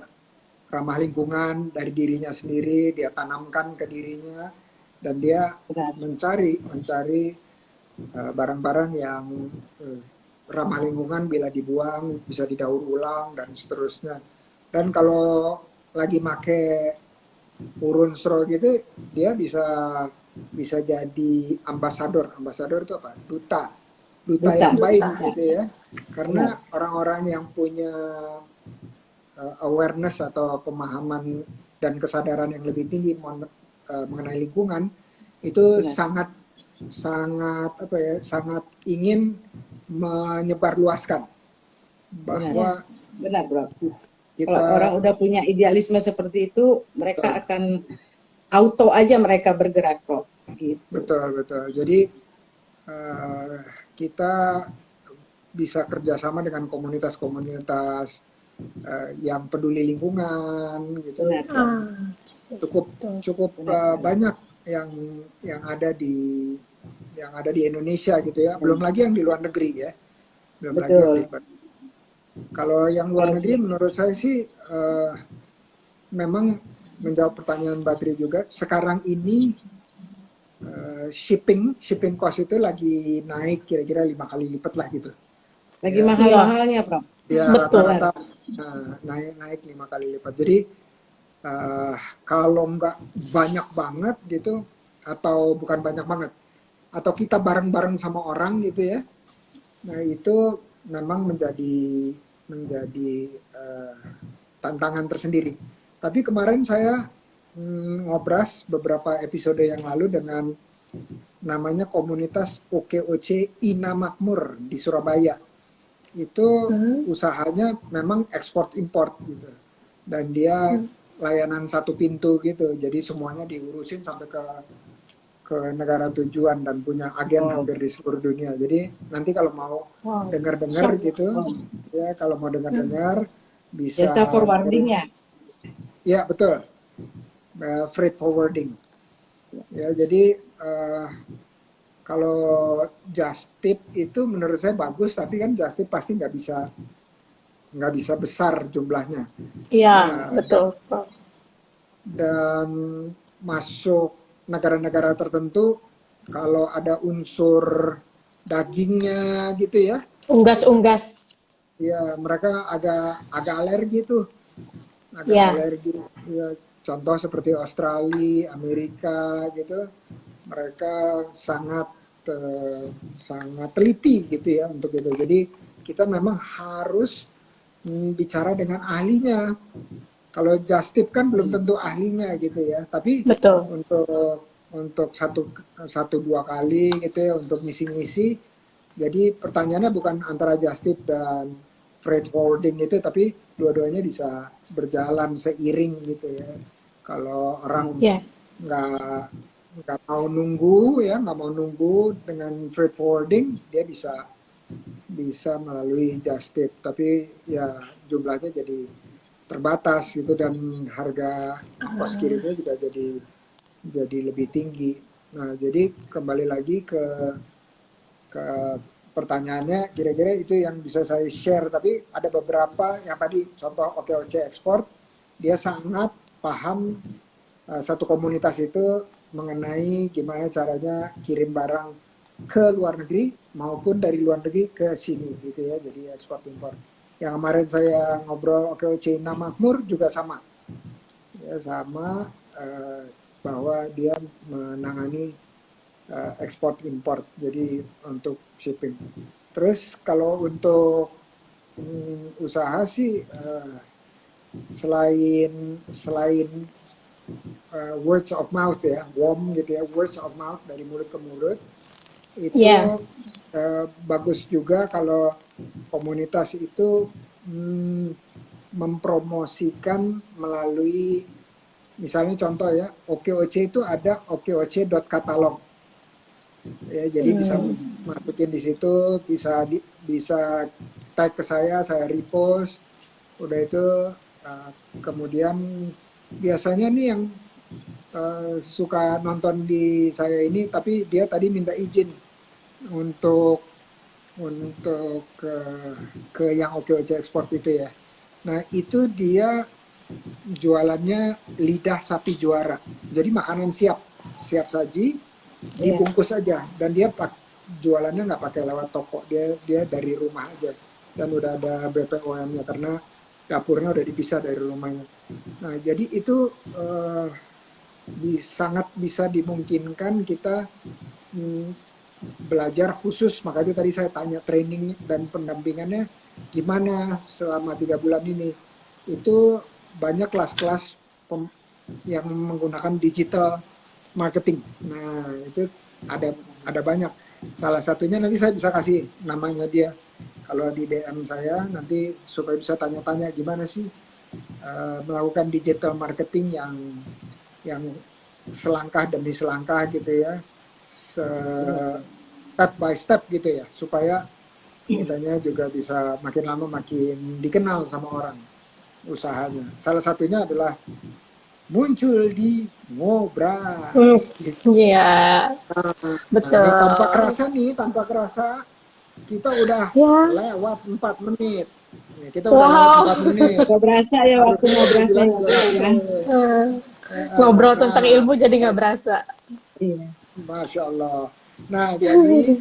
A: ramah lingkungan dari dirinya sendiri, dia tanamkan ke dirinya, dan dia
B: Benar.
A: mencari barang-barang yang uh, ramah lingkungan bila dibuang bisa didaur ulang dan seterusnya. Dan kalau lagi make urun straw gitu, dia bisa jadi ambasador. Ambasador itu apa? Duta
B: Duta.
A: yang baik
C: Duta.
A: gitu ya. Karena
B: Benar.
A: orang-orang yang punya awareness atau pemahaman dan kesadaran yang lebih tinggi mengenai lingkungan itu
B: Benar.
A: sangat ingin menyebarluaskan
B: Benar.
A: bahwa
B: Benar, Prof. Kalau
A: kita
B: orang udah punya idealisme seperti itu, mereka akan auto aja mereka bergerak, Prof. Gitu.
A: betul. Jadi kita bisa kerjasama dengan komunitas-komunitas yang peduli lingkungan gitu.
B: Benar, Prof.
A: Cukup cukup
B: Benar sekali.
A: banyak yang ada di Indonesia gitu ya. Belum lagi yang di luar negeri ya. Belum lagi yang di
B: Betul.
A: Kalau yang luar negeri
B: Oke.
A: menurut saya sih memang menjawab pertanyaan Mbak Tri juga. Sekarang ini shipping cost itu lagi naik kira-kira 5 kali lipat lah gitu.
B: Lagi
A: Ya,
B: mahal-mahalnya, Prof.
A: ya
C: Betul.
A: rata-rata naik 5 kali lipat. Jadi kalau nggak banyak banget gitu, atau bukan banyak banget, atau kita bareng-bareng sama orang gitu ya, nah itu memang menjadi tantangan tersendiri. Tapi kemarin saya ngobras beberapa episode yang lalu dengan namanya komunitas OKOC Ina Makmur di Surabaya. Itu usahanya memang ekspor import gitu, dan dia layanan satu pintu gitu, jadi semuanya diurusin sampai ke negara tujuan dan punya agen hampir di seluruh dunia. Jadi nanti kalau mau dengar-dengar gitu ya, kalau mau dengar-dengar bisa
B: Jasa forwardingnya.
A: ya betul, freight forwarding ya. Jadi kalau just tip itu menurut saya bagus, tapi kan just tip pasti nggak bisa besar jumlahnya.
C: Iya, betul.
A: Dan masuk negara-negara tertentu kalau ada unsur dagingnya gitu ya,
C: Unggas-unggas.
A: ya mereka agak alergi tuh,
C: Ya.
A: alergi ya. Contoh seperti Australia, Amerika gitu, mereka sangat teliti gitu ya untuk itu. Jadi kita memang harus bicara dengan ahlinya. Kalau just tip kan belum tentu ahlinya gitu ya, tapi
C: Betul.
A: untuk satu dua kali gitu ya, untuk ngisi-ngisi. Jadi pertanyaannya bukan antara just tip dan freight forwarding itu, tapi dua-duanya bisa berjalan seiring gitu ya. Kalau orang nggak mau nunggu ya, nggak mau nunggu dengan freight forwarding, dia bisa melalui just tip, tapi ya jumlahnya jadi terbatas gitu, dan harga ongkos kirimnya juga jadi lebih tinggi. Nah, jadi kembali lagi ke pertanyaannya, kira-kira itu yang bisa saya share. Tapi ada beberapa yang tadi contoh OKOC Export, dia sangat paham satu komunitas itu mengenai gimana caranya kirim barang ke luar negeri maupun dari luar negeri ke sini gitu ya, jadi ekspor impor. Yang kemarin saya ngobrol OKOC Ina Makmur juga sama ya, bahwa dia menangani ekspor import, jadi untuk shipping. Terus kalau untuk usaha sih selain selain words of mouth ya, warm gitu ya, words of mouth dari mulut ke mulut itu
C: Ya,
A: bagus juga kalau komunitas itu mm, mempromosikan melalui misalnya contoh ya, OKOC itu ada okoc.catalog ya, jadi bisa
C: hmm,
A: masukin di situ, bisa tag ke saya repost, udah itu uh, kemudian biasanya nih yang suka nonton di saya ini, tapi dia tadi minta izin untuk ke yang OKOC Export itu ya. Nah itu dia jualannya lidah sapi juara. Jadi makanan siap, siap saji,
B: Iya.
A: dibungkus saja. Dan dia jualannya nggak pakai lewat toko, dia dari rumah aja. Dan udah ada BPOM-nya karena dapurnya udah dipisah dari rumahnya. Nah jadi itu sangat bisa dimungkinkan kita mm, belajar khusus. Makanya tadi saya tanya training dan pendampingannya gimana selama 3 bulan ini. Itu banyak kelas-kelas yang menggunakan digital marketing. Nah itu ada banyak. Salah satunya nanti saya bisa kasih namanya dia. Kalau di DM saya nanti supaya bisa tanya-tanya gimana sih melakukan digital marketing yang selangkah demi selangkah gitu ya, step by step gitu ya, supaya kitanya juga bisa makin lama makin dikenal sama orang usahanya. Salah satunya adalah muncul di
C: hmm,
A: Ngobras.
C: ya,
A: Nah, ini
C: betul.
A: tanpa kerasa kita udah
C: Ya,
A: lewat 4 menit. Ya, kita udah lewat
C: wow.
A: 4 menit.
B: Nggak berasa ya waktu
A: Harusnya udah
B: ngobrolnya ya Prof
A: dilanjut.
B: ya.
C: Ngobrol tentang
A: Nah,
C: ilmu jadi nggak berasa.
B: Iya.
A: Masya Allah. Nah, jadi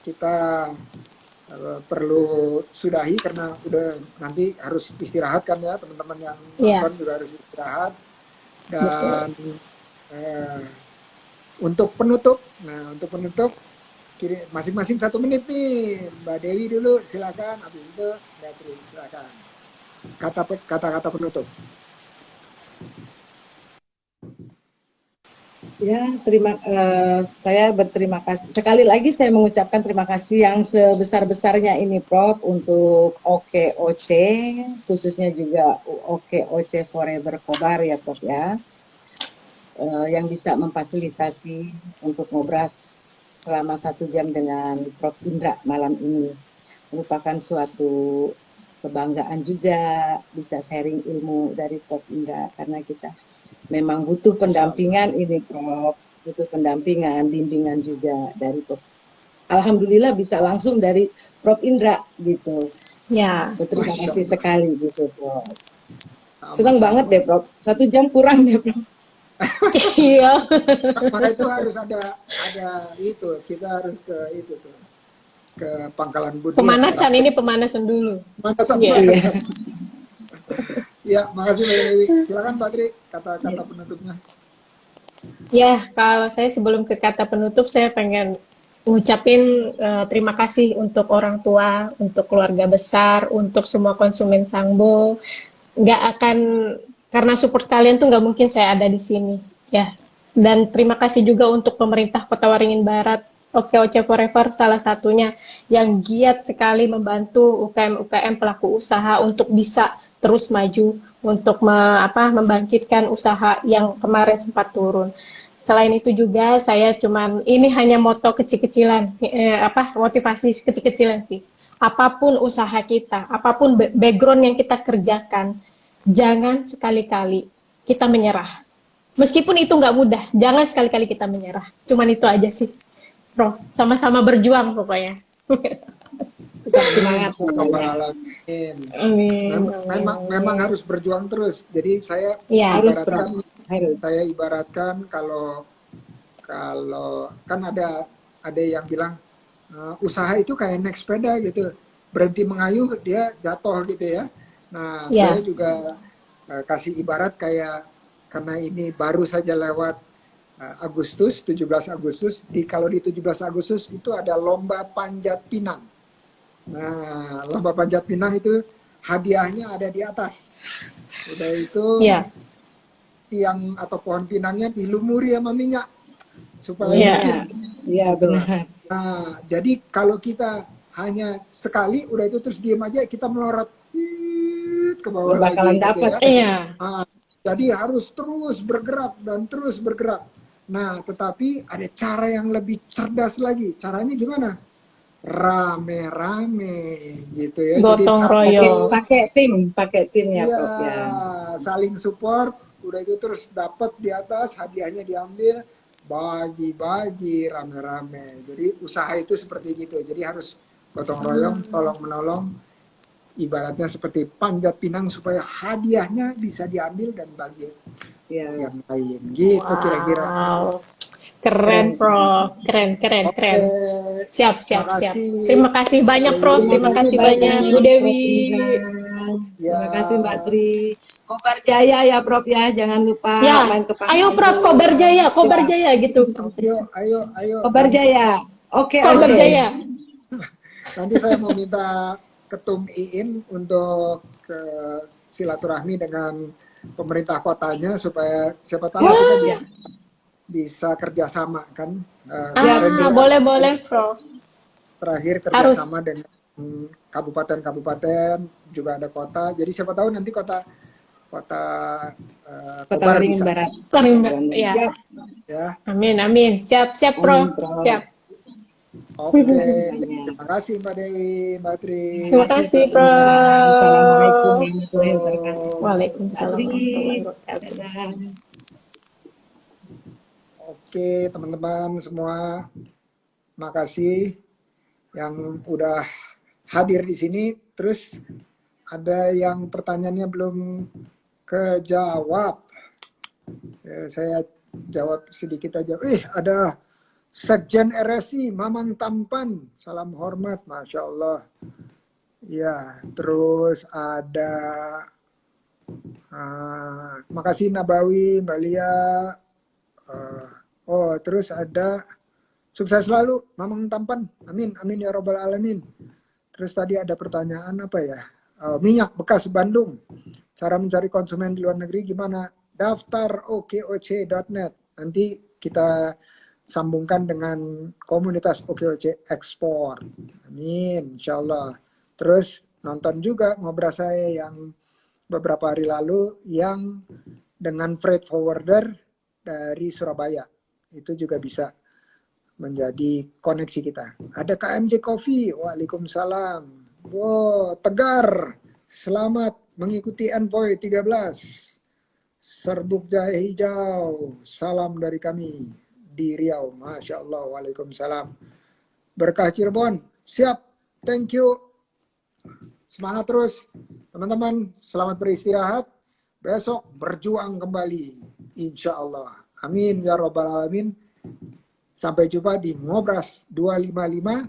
A: kita perlu sudahi karena udah nanti harus istirahat kan ya, teman-teman yang
C: Ya,
A: nonton juga harus istirahat.
C: betul.
A: Dan eh, untuk penutup, nah untuk penutup masing-masing 1 menit nih, Mbak Dewi dulu silakan, habis itu Gatri silakan. Kata-kata penutup.
B: Ya, saya berterima kasih. Sekali lagi saya mengucapkan terima kasih yang sebesar-besarnya ini Prof untuk OKOC, khususnya juga OKOC Forever Kobar ya Prof ya, yang bisa memfasilitasi untuk ngobrol selama 1 jam dengan Prof Indra malam ini. Merupakan suatu kebanggaan juga bisa sharing ilmu dari Prof Indra karena kita memang butuh
A: Masya Allah.
B: pendampingan ini Prof, butuh pendampingan, bimbingan juga dari Prof. Alhamdulillah bisa langsung dari Prof Indra gitu.
C: Ya,
B: Berterima
A: Masya
B: kasih
A: Allah.
B: sekali gitu Prof. Senang banget
A: Sama-sama.
B: deh Prof. 1 jam kurang deh Prof.
C: iya.
A: Maka itu harus ada itu, kita harus ke itu tuh, ke Pangkalan Bun dulu
C: Pemanasan
A: terakhir.
C: ini pemanasan dulu.
A: Manasan,
C: Iya.
B: Iya.
A: manasan. Ya, makasih Mbak Dewi. Silakan Pak Tri, kata-kata penutupnya.
C: Ya, kalau saya sebelum ke kata penutup, saya pengen ngucapin terima kasih untuk orang tua, untuk keluarga besar, untuk semua konsumen Sangbo. Nggak akan, karena support kalian tuh nggak mungkin saya ada di sini. Ya, dan terima kasih juga untuk pemerintah Kota Waringin Barat, OKOC Forever salah satunya, yang giat sekali membantu UKM-UKM pelaku usaha untuk bisa terus maju, untuk membangkitkan usaha yang kemarin sempat turun. Selain itu juga saya cuman ini hanya moto kecil-kecilan, motivasi kecil-kecilan sih. Apapun usaha kita, apapun background yang kita kerjakan, jangan sekali-kali kita menyerah. Meskipun itu nggak mudah, jangan sekali-kali kita menyerah. Cuman itu aja sih, Prof. Sama-sama berjuang pokoknya.
B: Tetap
A: Amin.
B: semangat
A: Ya Rabbal
B: pokoknya.
A: Alamin.
C: Amin,
A: Memang,
C: amin,
A: memang
C: amin.
A: harus berjuang terus. Jadi
C: Ya,
B: Harus Prof. Harus.
A: saya ibaratkan kalau kalau kan ada yang bilang usaha itu kayak naik sepeda gitu, berhenti mengayuh dia jatuh gitu ya. Nah saya
C: ya,
A: juga kasih ibarat kayak karena ini baru saja lewat Agustus 17 Agustus kalau di 17 Agustus itu ada lomba panjat pinang. Nah lomba panjat pinang itu hadiahnya ada di atas. Udah itu
C: Iya.
A: tiang atau pohon pinangnya dilumuri sama minyak supaya
C: Iya.
A: licin.
B: Iya,
A: Gitu.
B: benar.
A: Nah, jadi kalau kita hanya sekali udah itu terus diem aja, kita melorot ke bawah
B: Nggak bakalan
A: lagi gitu
B: dapat.
A: ya.
C: Iya.
A: Nah, jadi harus terus bergerak dan terus bergerak. Nah, tetapi ada cara yang lebih cerdas lagi. Caranya gimana? Rame-rame gitu ya. Jadi
C: Gotong
A: satu,
C: royong.
B: Pakai tim ya,
A: iya,
B: Prof ya.
A: saling support. Udah itu terus dapat di atas, hadiahnya diambil, bagi-bagi rame-rame. Jadi usaha itu seperti gitu. Jadi harus gotong royong, tolong menolong. Ibaratnya seperti panjat pinang supaya hadiahnya bisa diambil dan bagi
B: Iya.
A: yang lain. Gitu kira-kira.
C: Wow. Keren, Prof. Keren, keren,
A: Oke,
C: keren. Siap, siap, siap.
A: makasih.
C: Terima kasih banyak, Prof. Terima kasih banyak, Bu Dewi.
A: Ya.
B: Terima kasih Mbak Tri. Kobar Jaya ya Prof ya, jangan lupa
C: Ya,
B: main ke
C: ayo Prof, Kobar Jaya gitu.
A: Ayo.
B: Kobar Jaya. Oke,
C: Kobar
B: oke.
C: Jaya.
A: Nanti saya mau minta Ketum IIN untuk silaturahmi dengan pemerintah kotanya supaya siapa tahu kita bisa kerjasama kan. Kemarin juga
C: Boleh, Prof.
A: terakhir
C: Harus.
A: kerjasama dengan kabupaten-kabupaten, juga ada kota. Jadi siapa tahu nanti kota
B: Kota
A: Kobar
B: Waringin
A: bisa.
B: Barat.
C: Ya.
A: Ya.
C: Amin. Siap, Prof.
B: Amin, Prof.
C: Siap.
A: Oke, terima kasih Mbak Dewi, Mbak Tri.
C: Terima kasih, Prof.
B: Assalamualaikum warahmatullahi wabarakatuh.
C: Waalaikumsalam
B: Mbak Tri.
C: warahmatullahi wabarakatuh.
B: Dadah.
A: Oke, teman-teman semua, makasih yang udah hadir di sini. Terus ada yang pertanyaannya belum kejawab. Ya, saya jawab sedikit aja. Ada Sekjen RSI, Mamang Tampan. Salam hormat, Masya Allah. Ya, terus ada makasih Nabawi, Mbak Lia. Terus ada sukses selalu, Mamang Tampan. Amin ya Rabbal Alamin. Terus tadi ada pertanyaan apa ya? Minyak bekas Bandung. Cara mencari konsumen di luar negeri gimana? Daftar okoc.net. Nanti kita sambungkan dengan komunitas OKOC ekspor. Amin, insya Allah. Terus nonton juga ngobrol saya yang beberapa hari lalu yang dengan freight forwarder dari Surabaya. Itu juga bisa menjadi koneksi kita. Ada KMJ Coffee, waalaikumsalam. Wow, Tegar, selamat mengikuti Envoy 13. Serbuk Jahe Hijau, salam dari kami di Riau. Masya Allah, waalaikumsalam. Berkah Cirebon, siap, thank you. Semangat terus, teman-teman, selamat beristirahat. Besok berjuang kembali, insya Allah. Amin, ya Rabbal Alamin. Sampai jumpa di Ngobras 255.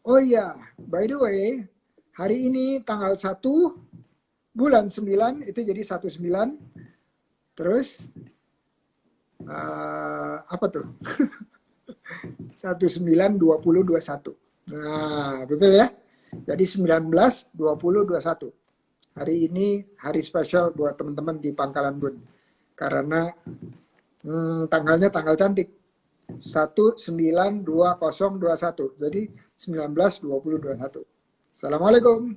A: Oh iya, by the way, hari ini tanggal 1 bulan 9, itu jadi 19. Terus apa tuh? 19-20-21. Nah, betul ya. Jadi 19, 20, 21. Hari ini hari spesial buat teman-teman di Pangkalan Bun. Karena tanggalnya tanggal cantik. 192021. Jadi 19, 20, 21. Assalamualaikum.